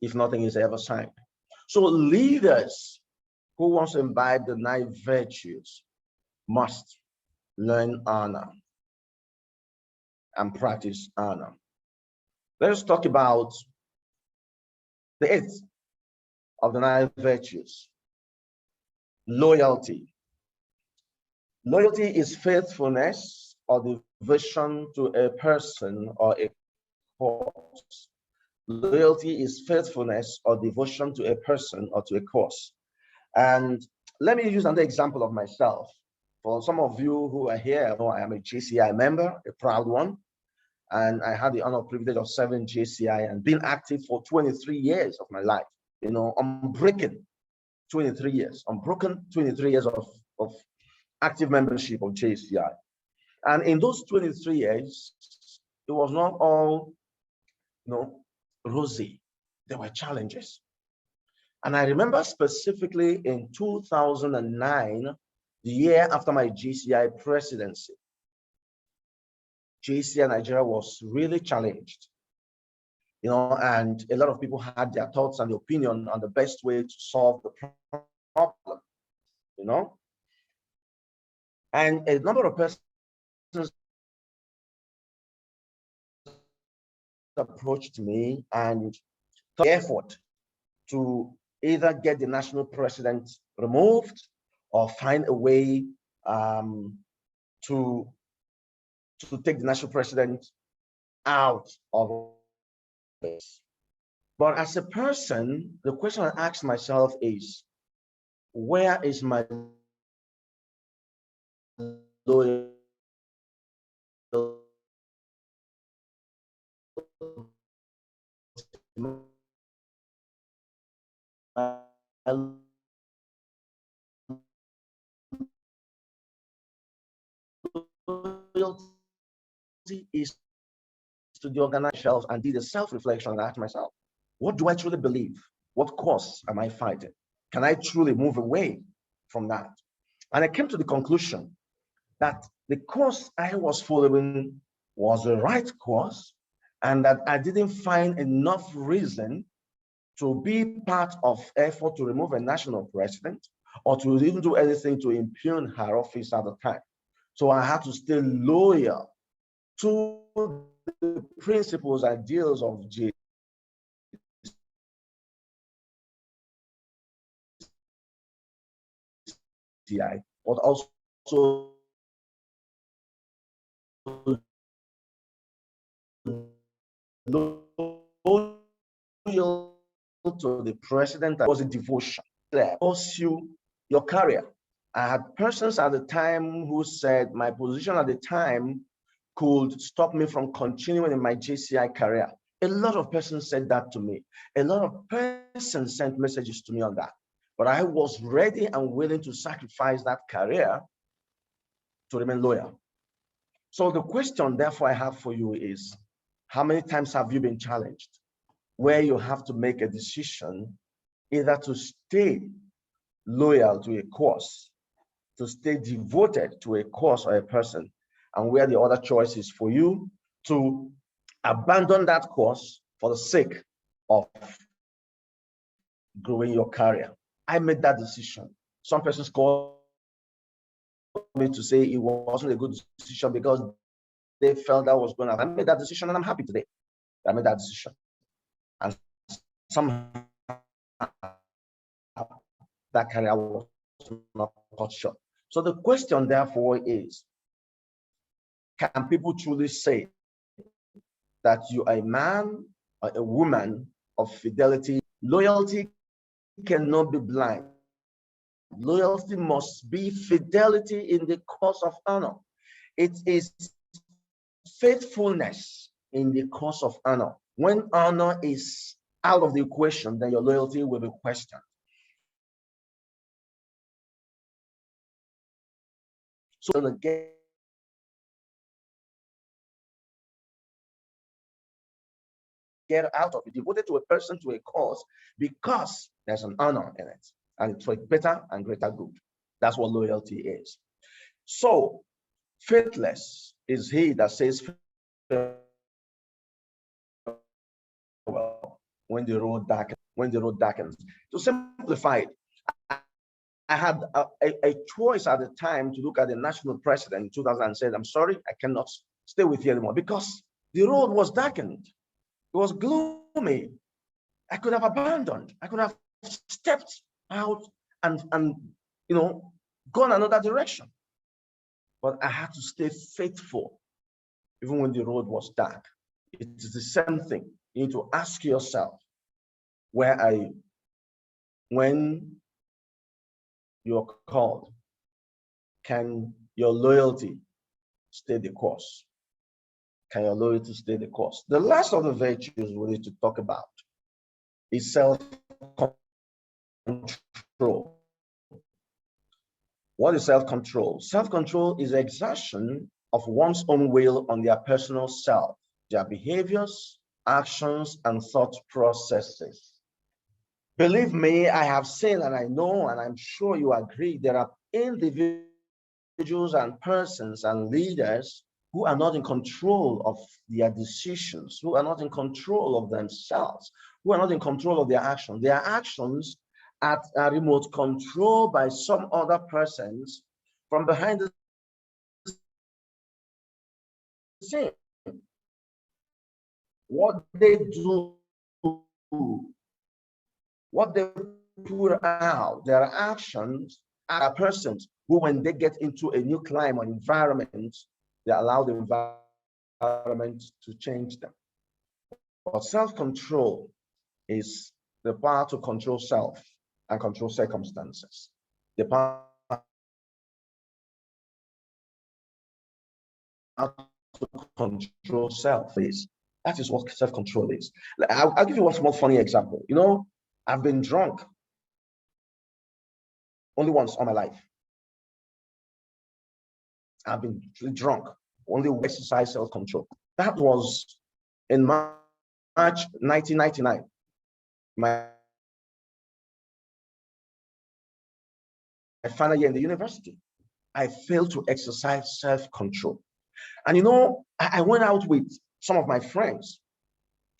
if nothing is ever signed. So leaders who want to imbibe the 9 virtues must learn honor and practice honor. Let's talk about the 8th of the 9 virtues, loyalty. Loyalty is faithfulness or devotion to a person or a cause. Loyalty is faithfulness or devotion to a person or to a cause. And let me use another example of myself. For some of you who are here, I know I am a JCI member, a proud one. And I had the honor and privilege of serving JCI and being active for 23 years of my life. You know, unbroken 23 years, unbroken 23 years of active membership of JCI. And in those 23 years, it was not all, rosy. There were challenges. And I remember specifically in 2009, the year after my GCI presidency, JCI Nigeria was really challenged, and a lot of people had their thoughts and opinion on the best way to solve the problem, And a number of persons approached me and took the effort to either get the national president removed or find a way to take the national president out of office. But as a person, the question I ask myself is, where is my loyalty? My loyalty is to the organized shelves and did a self-reflection and ask myself, what do I truly believe? What cause am I fighting? Can I truly move away from that? And I came to the conclusion that the course I was following was the right course, and that I didn't find enough reason to be part of effort to remove a national president or to even do anything to impugn her office at the time. So I had to stay loyal to the principles and ideals of JCI, but also loyal to the president. That was a devotion. Pursue your career. I had persons at the time who said my position at the time could stop me from continuing in my JCI career. A lot of persons said that to me. A lot of persons sent messages to me on that. But I was ready and willing to sacrifice that career to remain loyal. So the question, therefore, I have for you is, how many times have you been challenged where you have to make a decision either to stay loyal to a cause, to stay devoted to a cause or a person, and where the other choice is for you to abandon that cause for the sake of growing your career? I made that decision. Some persons call me to say it wasn't a good decision because they felt that was going to. I made that decision, and I'm happy today. I made that decision, and somehow that career was not cut short. So the question, therefore, is, can people truly say that you are a man or a woman of fidelity? Loyalty cannot be blind. Loyalty must be fidelity in the cause of honor. It is faithfulness in the cause of honor. When honor is out of the equation, then your loyalty will be questioned. So again, get out of it, devoted to a person, to a cause, because there's an honor in it, and it's for better and greater good. That's what loyalty is. So, faithless is he that says farewell when the road darkens. When the road darkens. To simplify it, I had a choice at the time to look at the national president in 2000 and said, I'm sorry, I cannot stay with you anymore because the road was darkened. It was gloomy. I could have abandoned. I could have stepped out and gone another direction. But I had to stay faithful, even when the road was dark. It is the same thing. You need to ask yourself, where are you? When you're called, can your loyalty stay the course? Can your loyalty stay the course? The last of the virtues we need to talk about is self-control. What is self-control? Self-control is exertion of one's own will on their personal self, their behaviors, actions, and thought processes. Believe me, I have seen and I know, and I'm sure you agree, there are individuals and persons and leaders who are not in control of their decisions, who are not in control of themselves, who are not in control of their actions. Their actions are remote control by some other persons from behind the scene. What they do, what they put out, their actions are persons who, when they get into a new climate or environment, they allow the environment. To change them. But self-control is the power to control self and control circumstances. The power to control self is, that is what self-control is. I'll give you one small funny example. You know, I've been drunk only once in my life. I've been drunk only exercise self-control. That was in March 1999. My final year in the university. I failed to exercise self-control. And you know, I went out with some of my friends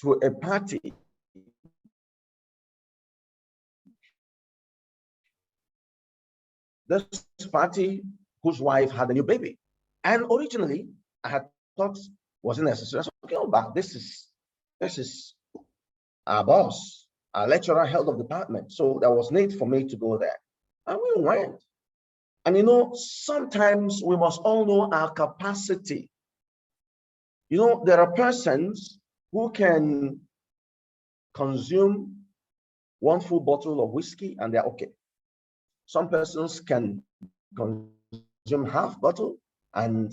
to a party. This party whose wife had a new baby. And originally, I had thought wasn't necessary. I said, okay, but this is our boss, our lecturer, head of department. So there was need for me to go there. And we went. And you know, sometimes we must all know our capacity. You know, there are persons who can consume one full bottle of whiskey and they're okay. Some persons can consume half bottle and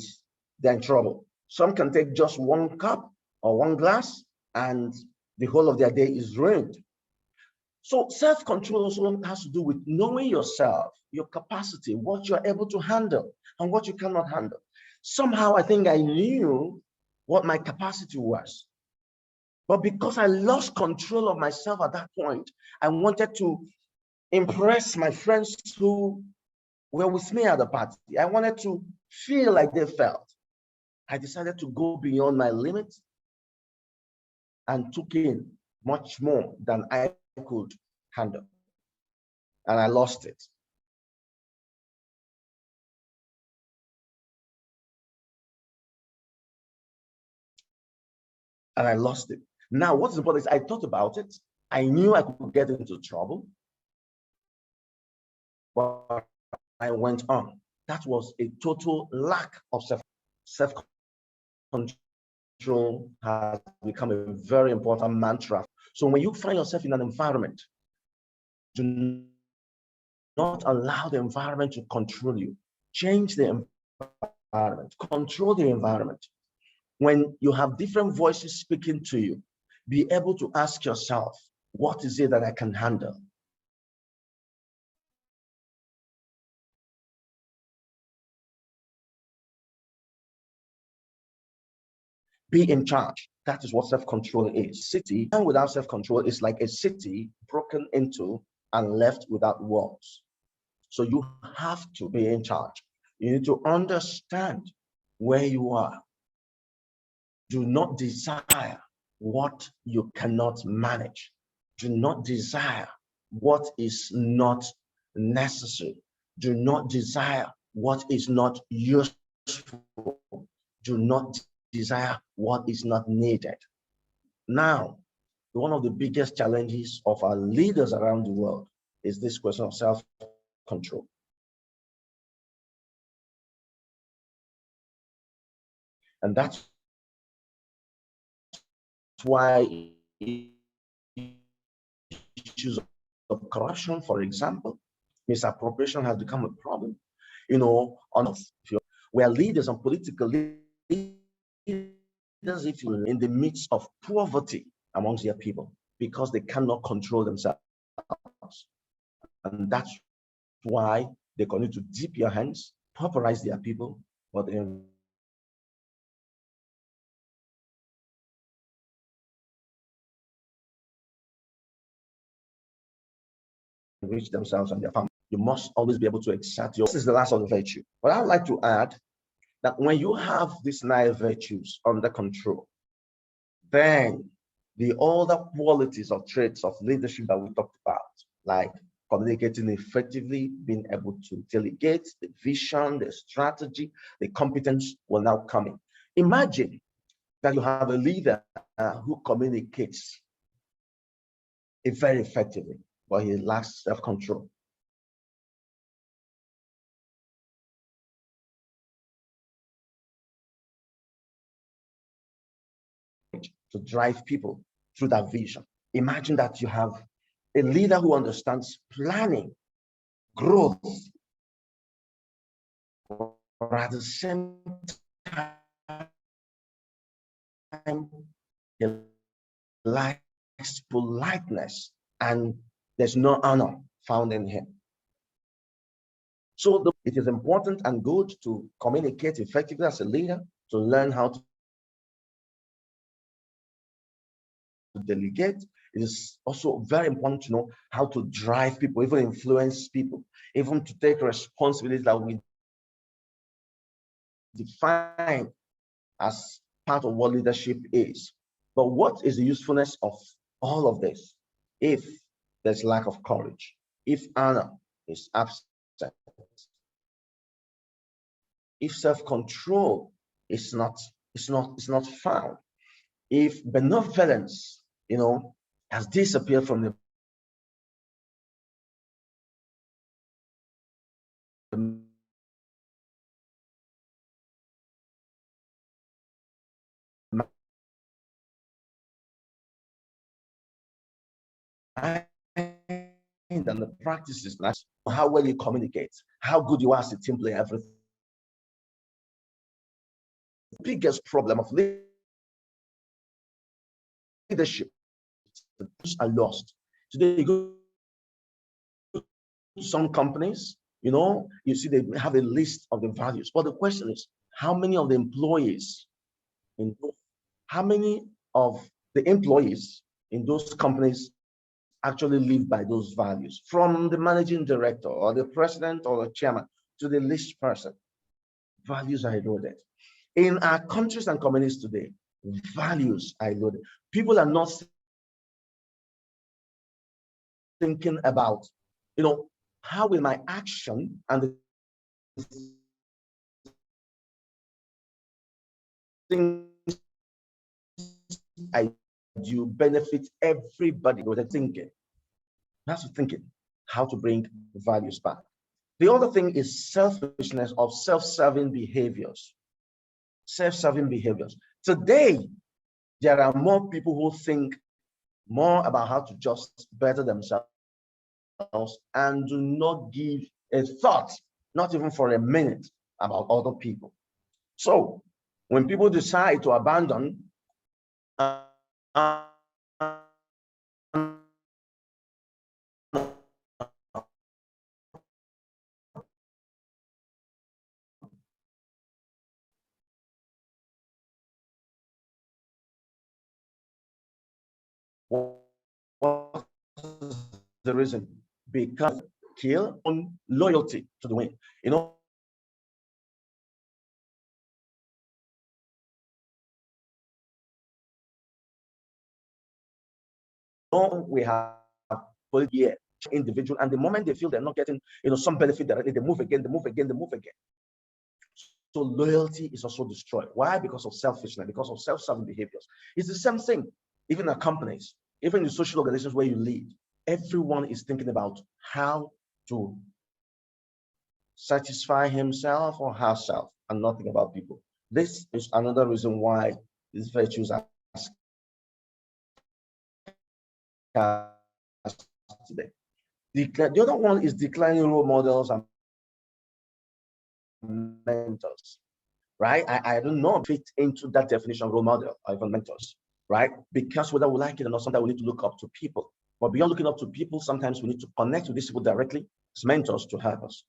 they're in trouble. Some can take just one cup or one glass and the whole of their day is ruined. So self-control also has to do with knowing yourself, your capacity, what you're able to handle and what you cannot handle. Somehow I think I knew what my capacity was. But because I lost control of myself at that point, I wanted to impress my friends who were with me at the party. I wanted to feel like they felt. I decided to go beyond my limits and took in much more than I could handle. And I lost it. And I lost it. Now, what's important is I thought about it. I knew I could get into trouble, but I went on. That was a total lack of self-control has become a very important mantra. So when you find yourself in an environment, do not allow the environment to control you. Change the environment, control the environment. When you have different voices speaking to you, be able to ask yourself, what is it that I can handle? Be in charge. That is what self-control is. City and without self-control is like a city broken into and left without walls. So you have to be in charge. You need to understand where you are. Do not desire what you cannot manage. Do not desire what is not necessary. Do not desire what is not useful. Do not desire what is not needed. Now, one of the biggest challenges of our leaders around the world is this question of self-control. And that's why issues of corruption, for example, misappropriation has become a problem. You know, where leaders and political leaders, if you will, in the midst of poverty amongst their people, because they cannot control themselves. And that's why they continue to dip your hands, pauperize their people, but they enrich themselves and their family. You must always be able to exert your. This is the last of the virtue. But I'd like to add that when you have these 9 virtues under control, then the other qualities or traits of leadership that we talked about, like communicating effectively, being able to delegate, the vision, the strategy, the competence will now come in. Imagine that you have a leader who communicates very effectively, but he lacks self-control. To drive people through that vision. Imagine that you have a leader who understands planning, growth, or at the same time, he likes politeness and there's no honor found in him. So it is important and good to communicate effectively as a leader, to learn how to delegate. It is also very important to know how to drive people, even influence people, even to take responsibility that we define as part of what leadership is. But what is the usefulness of all of this if there's lack of courage, if honor is absent, if self-control is not found, if benevolence, has disappeared from the mind and the practices, how well you communicate, how good you are as a team player, everything. The biggest problem of leadership are lost. Today, you go to some companies, you see they have a list of the values. But the question is, how many of the employees in those companies actually live by those values? From the managing director or the president or the chairman to the least person, values are eroded. In our countries and communities today, values are eroded. People are not thinking about, how will my action and the things I do benefit everybody. With the thinking, that's the thinking, how to bring values back. The other thing is selfishness of self-serving behaviors. Self-serving behaviors. Today, there are more people who think more about how to just better themselves and do not give a thought, not even for a minute, about other people. So when people decide to abandon what is the reason? Because kill on loyalty to the win. We have here individual, and the moment they feel they're not getting some benefit directly, they move again. So loyalty is also destroyed. Why? Because of selfishness, because of self-serving behaviors. It's the same thing, even in companies, even in social organizations where you lead. Everyone is thinking about how to satisfy himself or herself and nothing about people. This is another reason why these virtues are scarce today. The other one is declining role models and mentors, right? I don't know if it fit into that definition of role model or even mentors, right? Because whether we like it or not, sometimes we need to look up to people. But beyond looking up to people, sometimes we need to connect with these people directly as mentors to help us.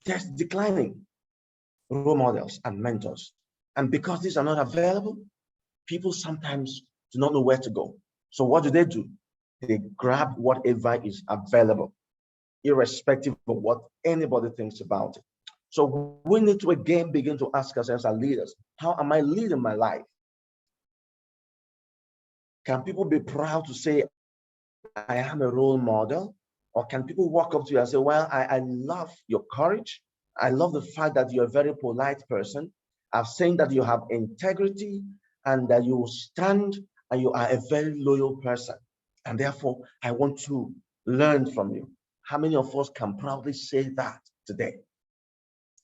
There's declining role models and mentors. And because these are not available, people sometimes do not know where to go. So what do? They grab whatever is available, irrespective of what anybody thinks about it. So we need to again begin to ask ourselves as leaders, how am I leading my life? Can people be proud to say, I am a role model? Or can people walk up to you and say, well, I love your courage. I love the fact that you're a very polite person. I've seen that you have integrity and that you stand and you are a very loyal person. And therefore, I want to learn from you. How many of us can proudly say that today?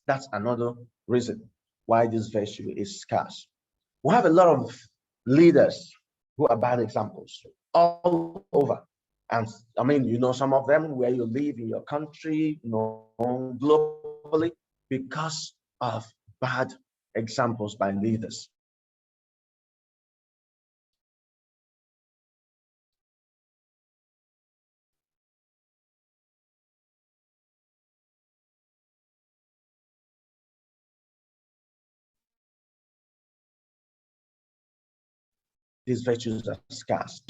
That's another reason why this virtue is scarce. We have a lot of leaders who are bad examples. all over. And I mean, you know, some of them where you live in your country, you know, globally, because of bad examples by leaders. These virtues are scarce,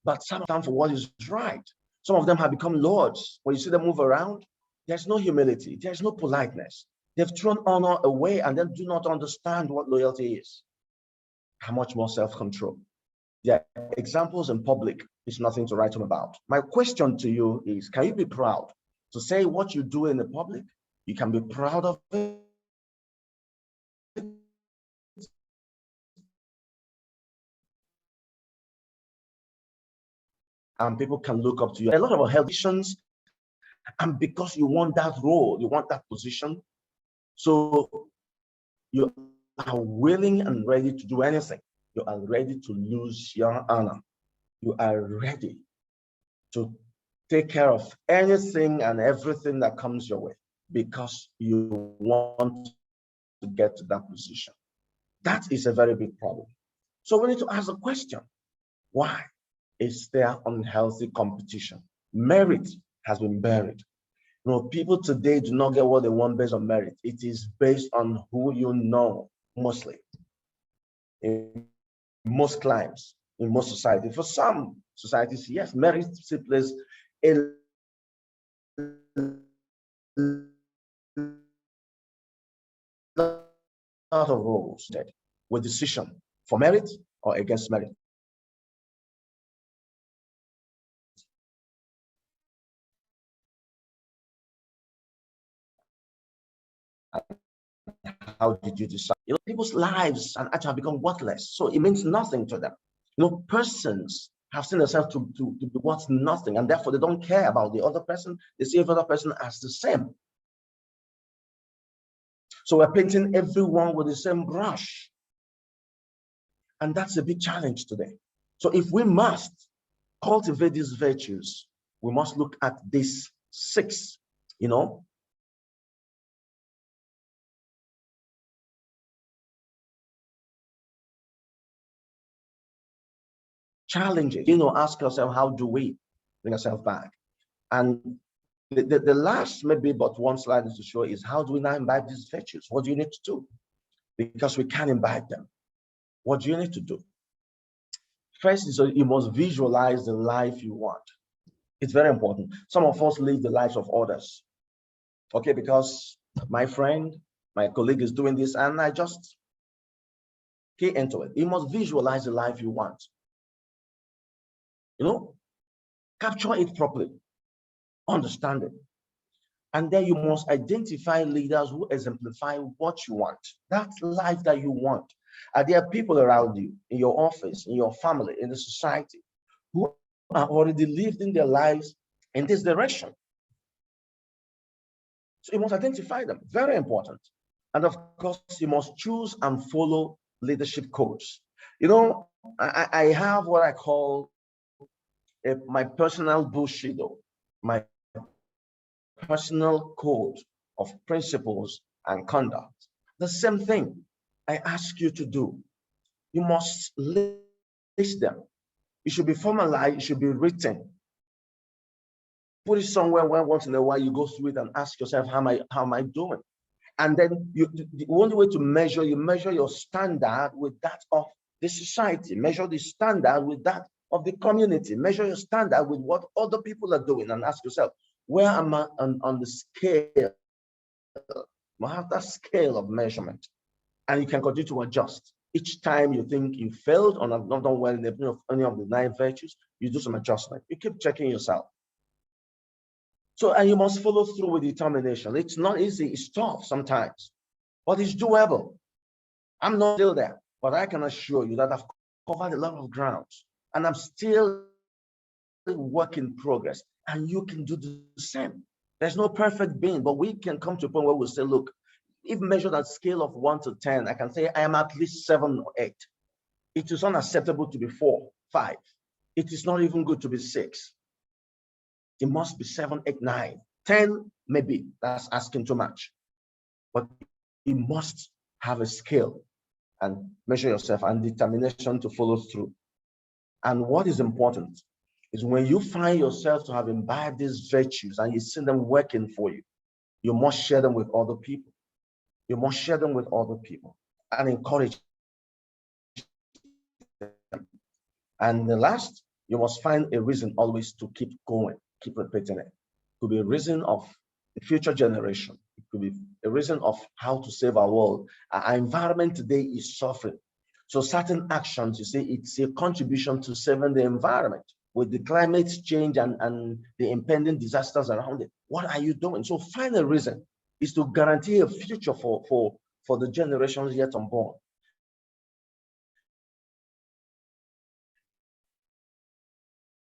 but some stand for what is right. Some of them have become lords. When you see them move around, there's no humility, there's no politeness. They've thrown honor away and then do not understand what loyalty is. How much more self-control? Their examples in public is nothing to write home about. My question to you is, can you be proud to say what you do in the public? You can be proud of it. And people can look up to you. A lot of our health issues, and because you want that role, you want that position, so you are willing and ready to do anything. You are ready to lose your honor. You are ready to take care of anything and everything that comes your way because you want to get to that position. That is a very big problem. So we need to ask the question, why is there unhealthy competition? Merit has been buried. You know, people today do not get what they want based on merit. It is based on who you know, mostly. In most climes, in most societies. For some societies, yes, merit plays a lot of roles with decision for merit or against merit. How did you decide? You know, people's lives and actually have become worthless, so it means nothing to them. You know, persons have seen themselves to be worth nothing, and therefore they don't care about the other person. They see every other person as the same. So we're painting everyone with the same brush. And that's a big challenge today. So if we must cultivate these virtues, we must look at these 6, you know. Challenges, you know, ask yourself, how do we bring ourselves back? And the last, maybe but one slide is to show is how do we now imbibe these virtues? What do you need to do? Because we can imbibe them. What do you need to do? First is you must visualize the life you want. It's very important. Some of us live the lives of others. Okay, because my friend, my colleague is doing this, and I just key into it. You must visualize the life you want. You know, capture it properly, understand it. And then you must identify leaders who exemplify what you want. That life that you want. Are there people around you, in your office, in your family, in the society, who are already living their lives in this direction? So you must identify them, very important. And of course, you must choose and follow leadership codes. You know, I have what I call my personal Bushido, my personal code of principles and conduct. The same thing I ask you to do. You must list them. It should be formalized, it should be written. Put it somewhere where once in a while you go through it and ask yourself, how am I doing? And then the only way to measure, you measure your standard with that of the society, measure the standard with that of the community, measure your standard with what other people are doing, and ask yourself, where am I on the scale? I have that scale of measurement, and you can continue to adjust. Each time you think you failed or not done well in any of the 9 virtues, you do some adjustment. You keep checking yourself. So, and you must follow through with determination. It's not easy, it's tough sometimes, but it's doable. I'm not still there, but I can assure you that I've covered a lot of grounds and I'm still work in progress, and you can do the same. There's no perfect being, but we can come to a point where we say, look, if measured at scale of 1 to 10, I can say I am at least 7 or 8. It is unacceptable to be 4, 5. It is not even good to be 6. It must be 7, 8, 9, 10, maybe. That's asking too much. But you must have a skill and measure yourself and determination to follow through. And what is important is when you find yourself to have imbibed these virtues and you see them working for you, you must share them with other people. You must share them with other people and encourage them. And the last, you must find a reason always to keep going, keep repeating it. It could be a reason of the future generation. It could be a reason of how to save our world. Our environment today is suffering. So certain actions, you see, it's a contribution to saving the environment with the climate change and the impending disasters around it. What are you doing? So find a reason is to guarantee a future for the generations yet unborn.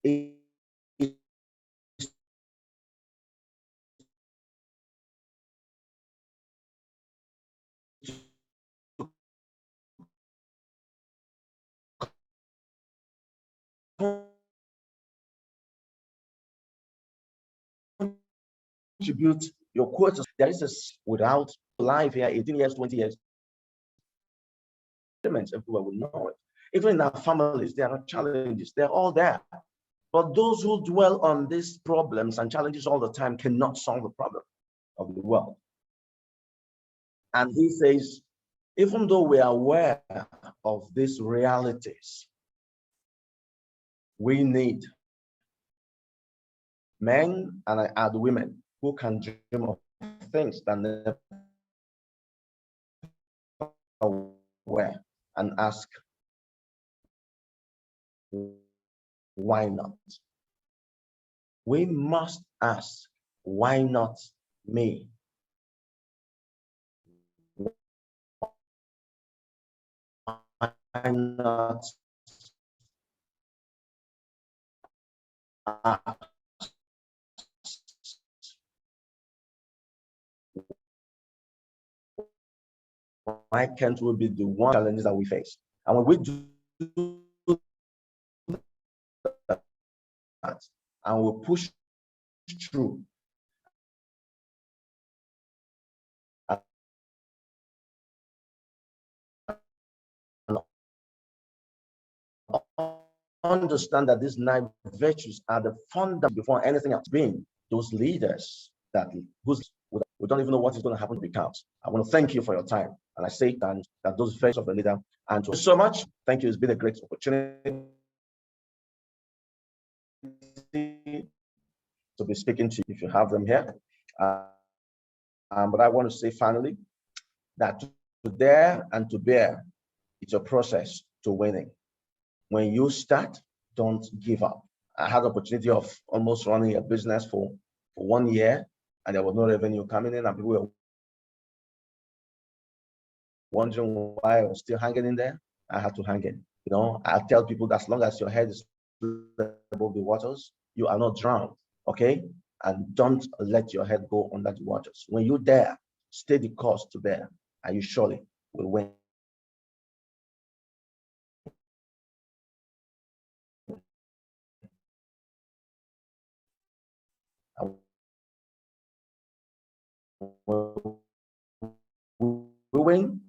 It contribute your quotas. There is a without life here, 18 years, 20 years. Everywhere will know it. Even in our families, there are challenges. They're all there. But those who dwell on these problems and challenges all the time cannot solve the problem of the world. And he says, even though we are aware of these realities, we need men, and I add women, who can dream of things that never were and ask, why not? We must ask, why not me? Why not us? Why can't we be the one challenges that we face? And when we do that and we push through and understand that these 9 virtues are the fundament before anything else, being those leaders that we don't even know what is going to happen to becomes. I want to thank you for your time. And I say that those virtues of the leader, and thank you so much. Thank you. It's been a great opportunity to be speaking to you if you have them here. But I want to say finally that to dare and to bear, it's a process to winning. When you start, don't give up. I had the opportunity of almost running a business for 1 year, and there was no revenue coming in, and people were wondering why I was still hanging in there. I had to hang in. You know, I tell people that as long as your head is above the waters, you are not drowned. Okay? And don't let your head go under the waters. When you dare, stay the course to bear, and you surely will win. We win.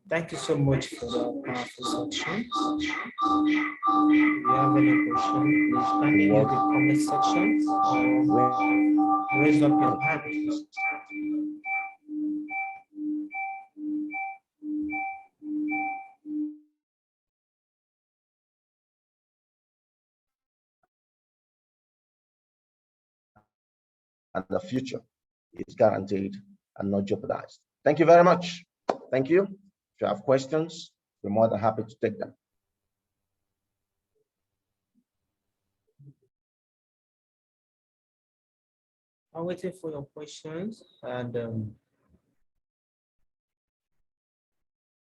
Thank you so much for the powerful section. If you have any question, please kindly use the comment section or raise up your hand. And the future is guaranteed and not jeopardized. Thank you very much. Thank you. If you have questions, we're more than happy to take them. I'm waiting for your questions, and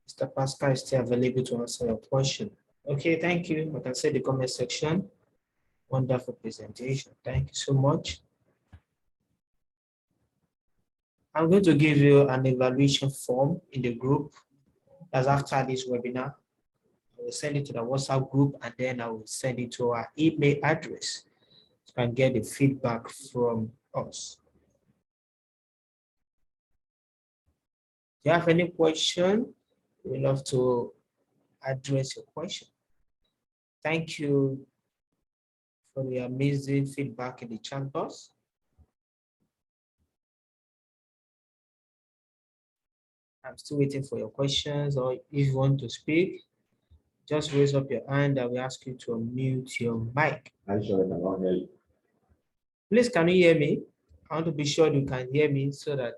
Mr. Paschal is still available to answer your question. Okay, thank you. I can say the comment section. Wonderful presentation. Thank you so much. I'm going to give you an evaluation form in the group as after this webinar. I will will send it to the WhatsApp group, and then I will send it to our email address. You can get the feedback from us. Do you have any question? We'd love to address your question. Thank you for the amazing feedback in the chat box. I'm still waiting for your questions, or if you want to speak, just raise up your hand and we ask you to unmute your mic. I'm sure I cannot hear you. Please, can you hear me? I want to be sure you can hear me so that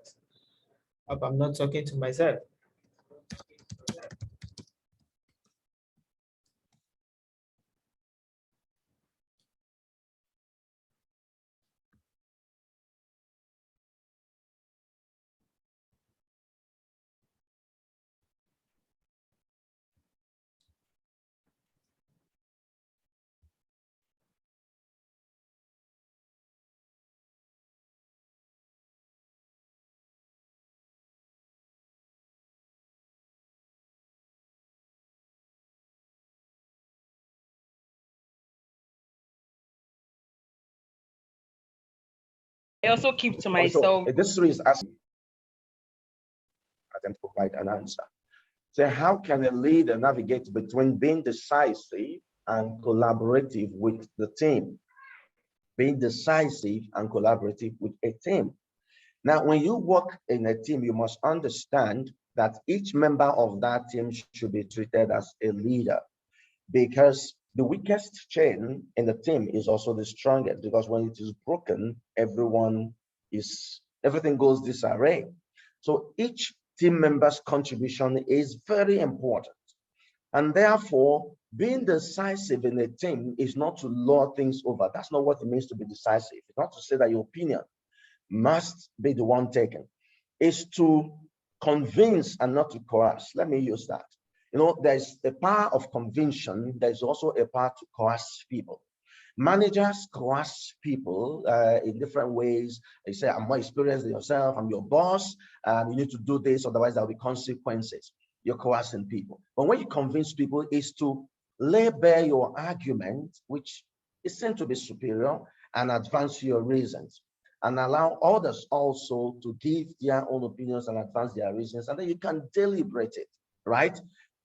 I'm not talking to myself. I also keep to myself. So this is asking them to provide an answer. So how can a leader navigate between being decisive and collaborative with the team? Being decisive and collaborative with a team. Now, when you work in a team, you must understand that each member of that team should be treated as a leader, because the weakest chain in the team is also the strongest, because when it is broken, everything goes disarray. So each team member's contribution is very important. And therefore, being decisive in a team is not to lord things over. That's not what it means to be decisive. It's not to say that your opinion must be the one taken. It's to convince and not to coerce. Let me use that. You know, there's a power of conviction. There's also a power to coerce people. Managers coerce people in different ways. They say, I'm more experienced than yourself. I'm your boss. You need to do this, otherwise there'll be consequences. You're coercing people. But when you convince people, is to lay bare your argument, which is seen to be superior, and advance your reasons, and allow others also to give their own opinions and advance their reasons, and then you can deliberate it, right?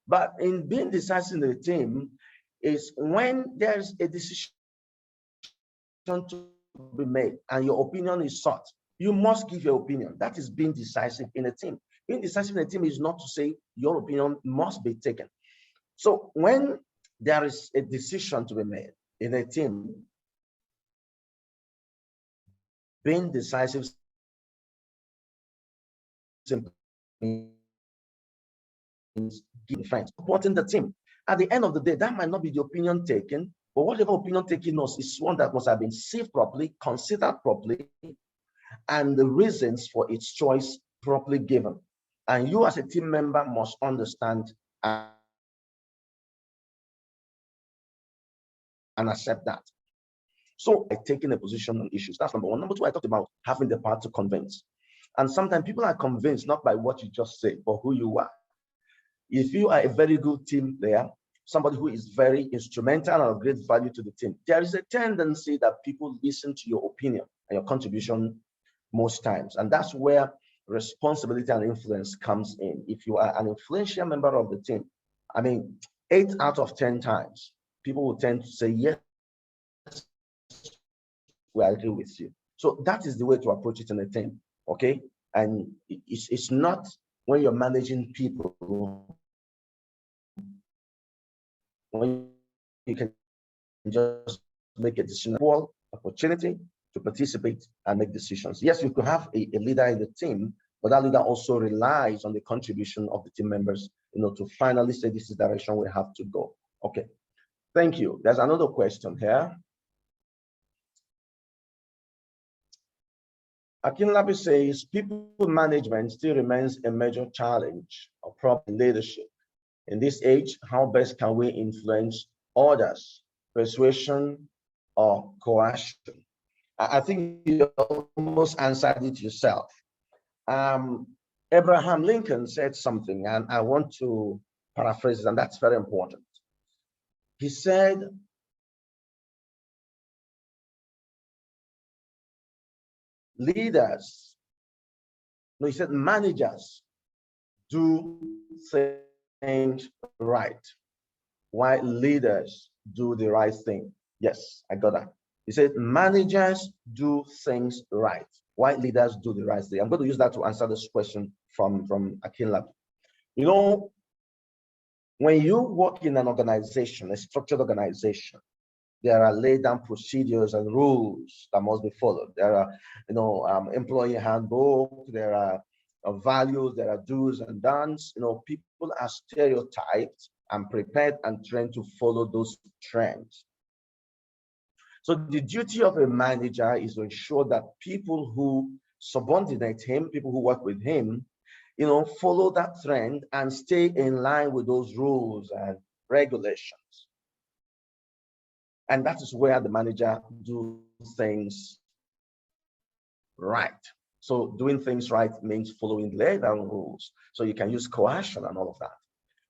But in being decisive in the team is when there's a decision to be made and your opinion is sought, you must give your opinion. That is being decisive in a team. Being decisive in a team is not to say your opinion must be taken. So when there is a decision to be made in a team, being decisive means giving friends, supporting the team. At the end of the day, that might not be the opinion taken, but whatever opinion taken is one that must have been sieved properly, considered properly, and the reasons for its choice properly given. And you as a team member must understand and accept that. So taking a position on issues, that's number one. Number two, I talked about having the power to convince. And sometimes people are convinced not by what you just say, but who you are. If you are a very good team player, somebody who is very instrumental and of great value to the team, there is a tendency that people listen to your opinion and your contribution most times. And that's where responsibility and influence comes in. If you are an influential member of the team, I mean, 8 out of 10 times, people will tend to say, yes, we agree with you. So that is the way to approach it in a team, okay? And it's not when you're managing people, when you can just make a decision, opportunity to participate and make decisions. Yes, you could have a leader in the team, but that leader also relies on the contribution of the team members, to finally say this is the direction we have to go. Okay, thank you. There's another question here. Akinlabi says, people management still remains a major challenge of problem leadership. In this age, how best can we influence others? Persuasion or coercion? I think you almost answered it yourself. Abraham Lincoln said something, and I want to paraphrase it, and that's very important. He said, leaders, no, he said managers do things right, while leaders do the right thing. Yes, I got that. He said managers do things right, while leaders do the right thing. I'm going to use that to answer this question from Akinlab. You know, when you work in an organization, a structured organization, there are laid down procedures and rules that must be followed. There are, employee handbook. There are values. There are do's and don'ts. People are stereotyped and prepared and trained to follow those trends. So the duty of a manager is to ensure that people who subordinate him, people who work with him, follow that trend and stay in line with those rules and regulations. And that is where the manager do things right. So doing things right means following laid down rules. So you can use coercion and all of that.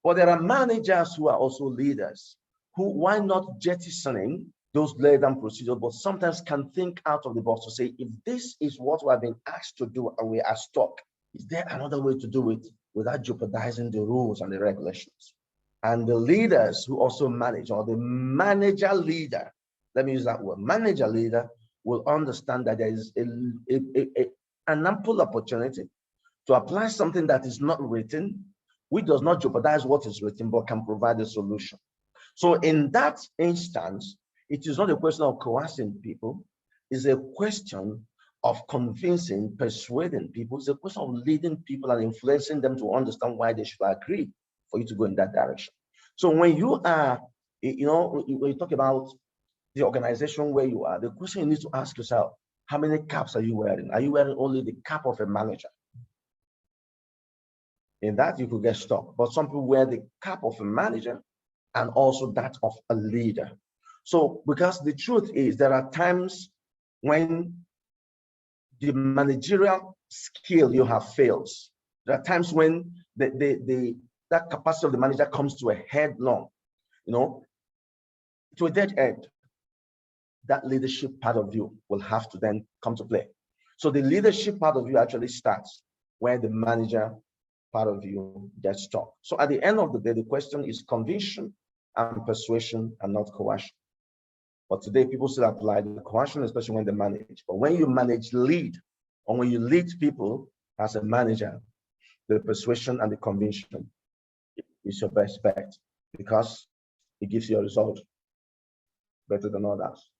But there are managers who are also leaders who, why not jettisoning those laid down procedures, but sometimes can think out of the box to say, if this is what we have been asked to do and we are stuck, is there another way to do it without jeopardizing the rules and the regulations? And the leaders who also manage, or the manager leader, let me use that word, manager leader, will understand that there is an ample opportunity to apply something that is not written, which does not jeopardize what is written, but can provide a solution. So in that instance, it is not a question of coercing people, it's a question of convincing, persuading people. It's a question of leading people and influencing them to understand why they should agree for you to go in that direction. So when you are, when you talk about the organization where you are, the question you need to ask yourself, how many caps are you wearing? Are you wearing only the cap of a manager? In that, you could get stuck. But some people wear the cap of a manager and also that of a leader. So, because the truth is, there are times when the managerial skill you have fails. There are times when that capacity of the manager comes to a headlong, to a dead end. That leadership part of you will have to then come to play. So the leadership part of you actually starts where the manager part of you gets stuck. So at the end of the day, the question is conviction and persuasion and not coercion. But today, people still apply the coercion, especially when they manage. But when you lead, or when you lead people as a manager, the persuasion and the conviction is your best bet because it gives you a result better than others.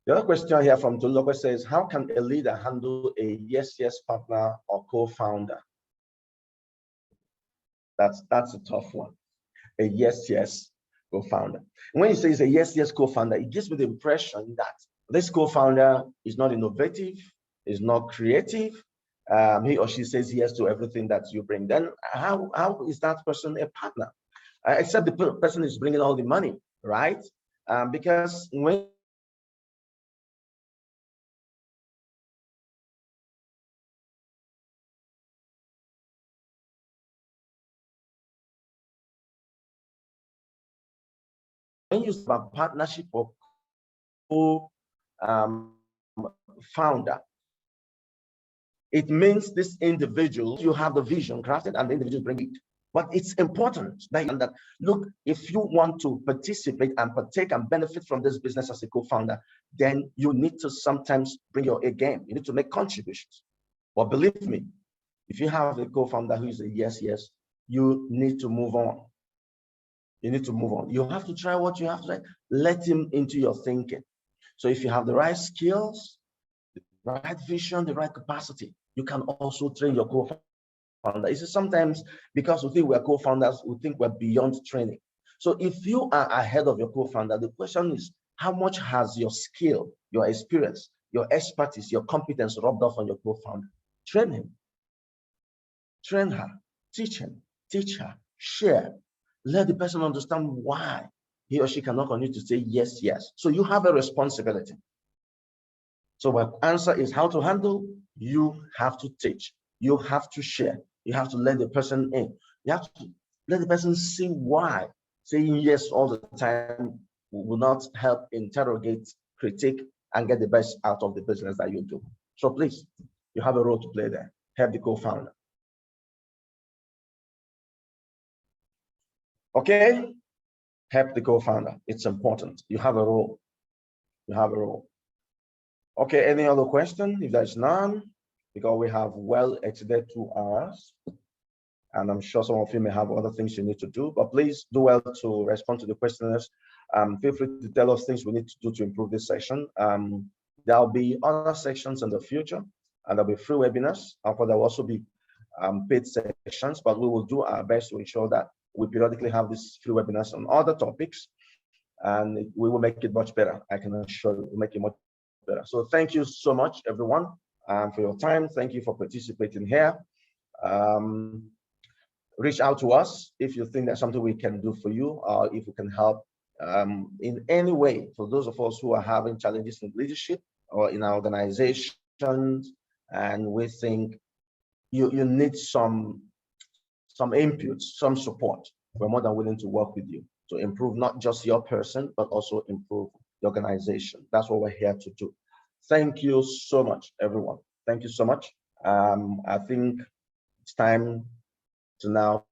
The other question here from Toloba says, how can a leader handle a yes partner or co-founder? That's a tough one. A yes co-founder. When you say it's a yes co-founder, it gives me the impression that this co-founder is not innovative, is not creative. He or she says yes to everything that you bring. Then how is that person a partner? Except the person is bringing all the money, right? Because when you use about partnership or founder, it means this individual, you have the vision crafted and the individual bring it. But it's important that look, if you want to participate and partake and benefit from this business as a co-founder, then you need to sometimes bring your A game. You need to make contributions. But believe me, if you have a co-founder who is a yes, you need to move on. You need to move on. You have to try what you have to try. Let him into your thinking. So if you have the right skills, the right vision, the right capacity, you can also train your co-founder. You see, sometimes because we think we're co-founders, we think we're beyond training. So if you are ahead of your co-founder, the question is, how much has your skill, your experience, your expertise, your competence rubbed off on your co-founder? Train him. Train her. Teach him. Teach her. Share. Let the person understand why he or she cannot continue to say yes. So you have a responsibility. So my answer is how to handle. You have to teach. You have to share. You have to let the person in. You have to Let the person see why saying yes all the time will not help interrogate, critique, and get the best out of the business that you do. So please, you have a role to play there. Help the co-founder. Okay? Help the co-founder. It's important. You have a role. You have a role. Okay, any other question? If there's none, because we have well exceeded 2 hours, and I'm sure some of you may have other things you need to do, but please do well to respond to the questionnaires. Feel free to tell us things we need to do to improve this session. There'll be other sections in the future, and there'll be free webinars. There will also be paid sections, but we will do our best to ensure that we periodically have these free webinars on other topics, and we will make it much better. I can assure you, we'll make it much better. So thank you so much, everyone, for your time. Thank you for participating here. Reach out to us if you think there's something we can do for you, or if we can help in any way. For those of us who are having challenges in leadership or in our organizations, and we think you need some input, some support, we're more than willing to work with you to improve not just your person, but also improve the organization. That's what we're here to do. Thank you so much, everyone. Thank you so much. I think it's time to now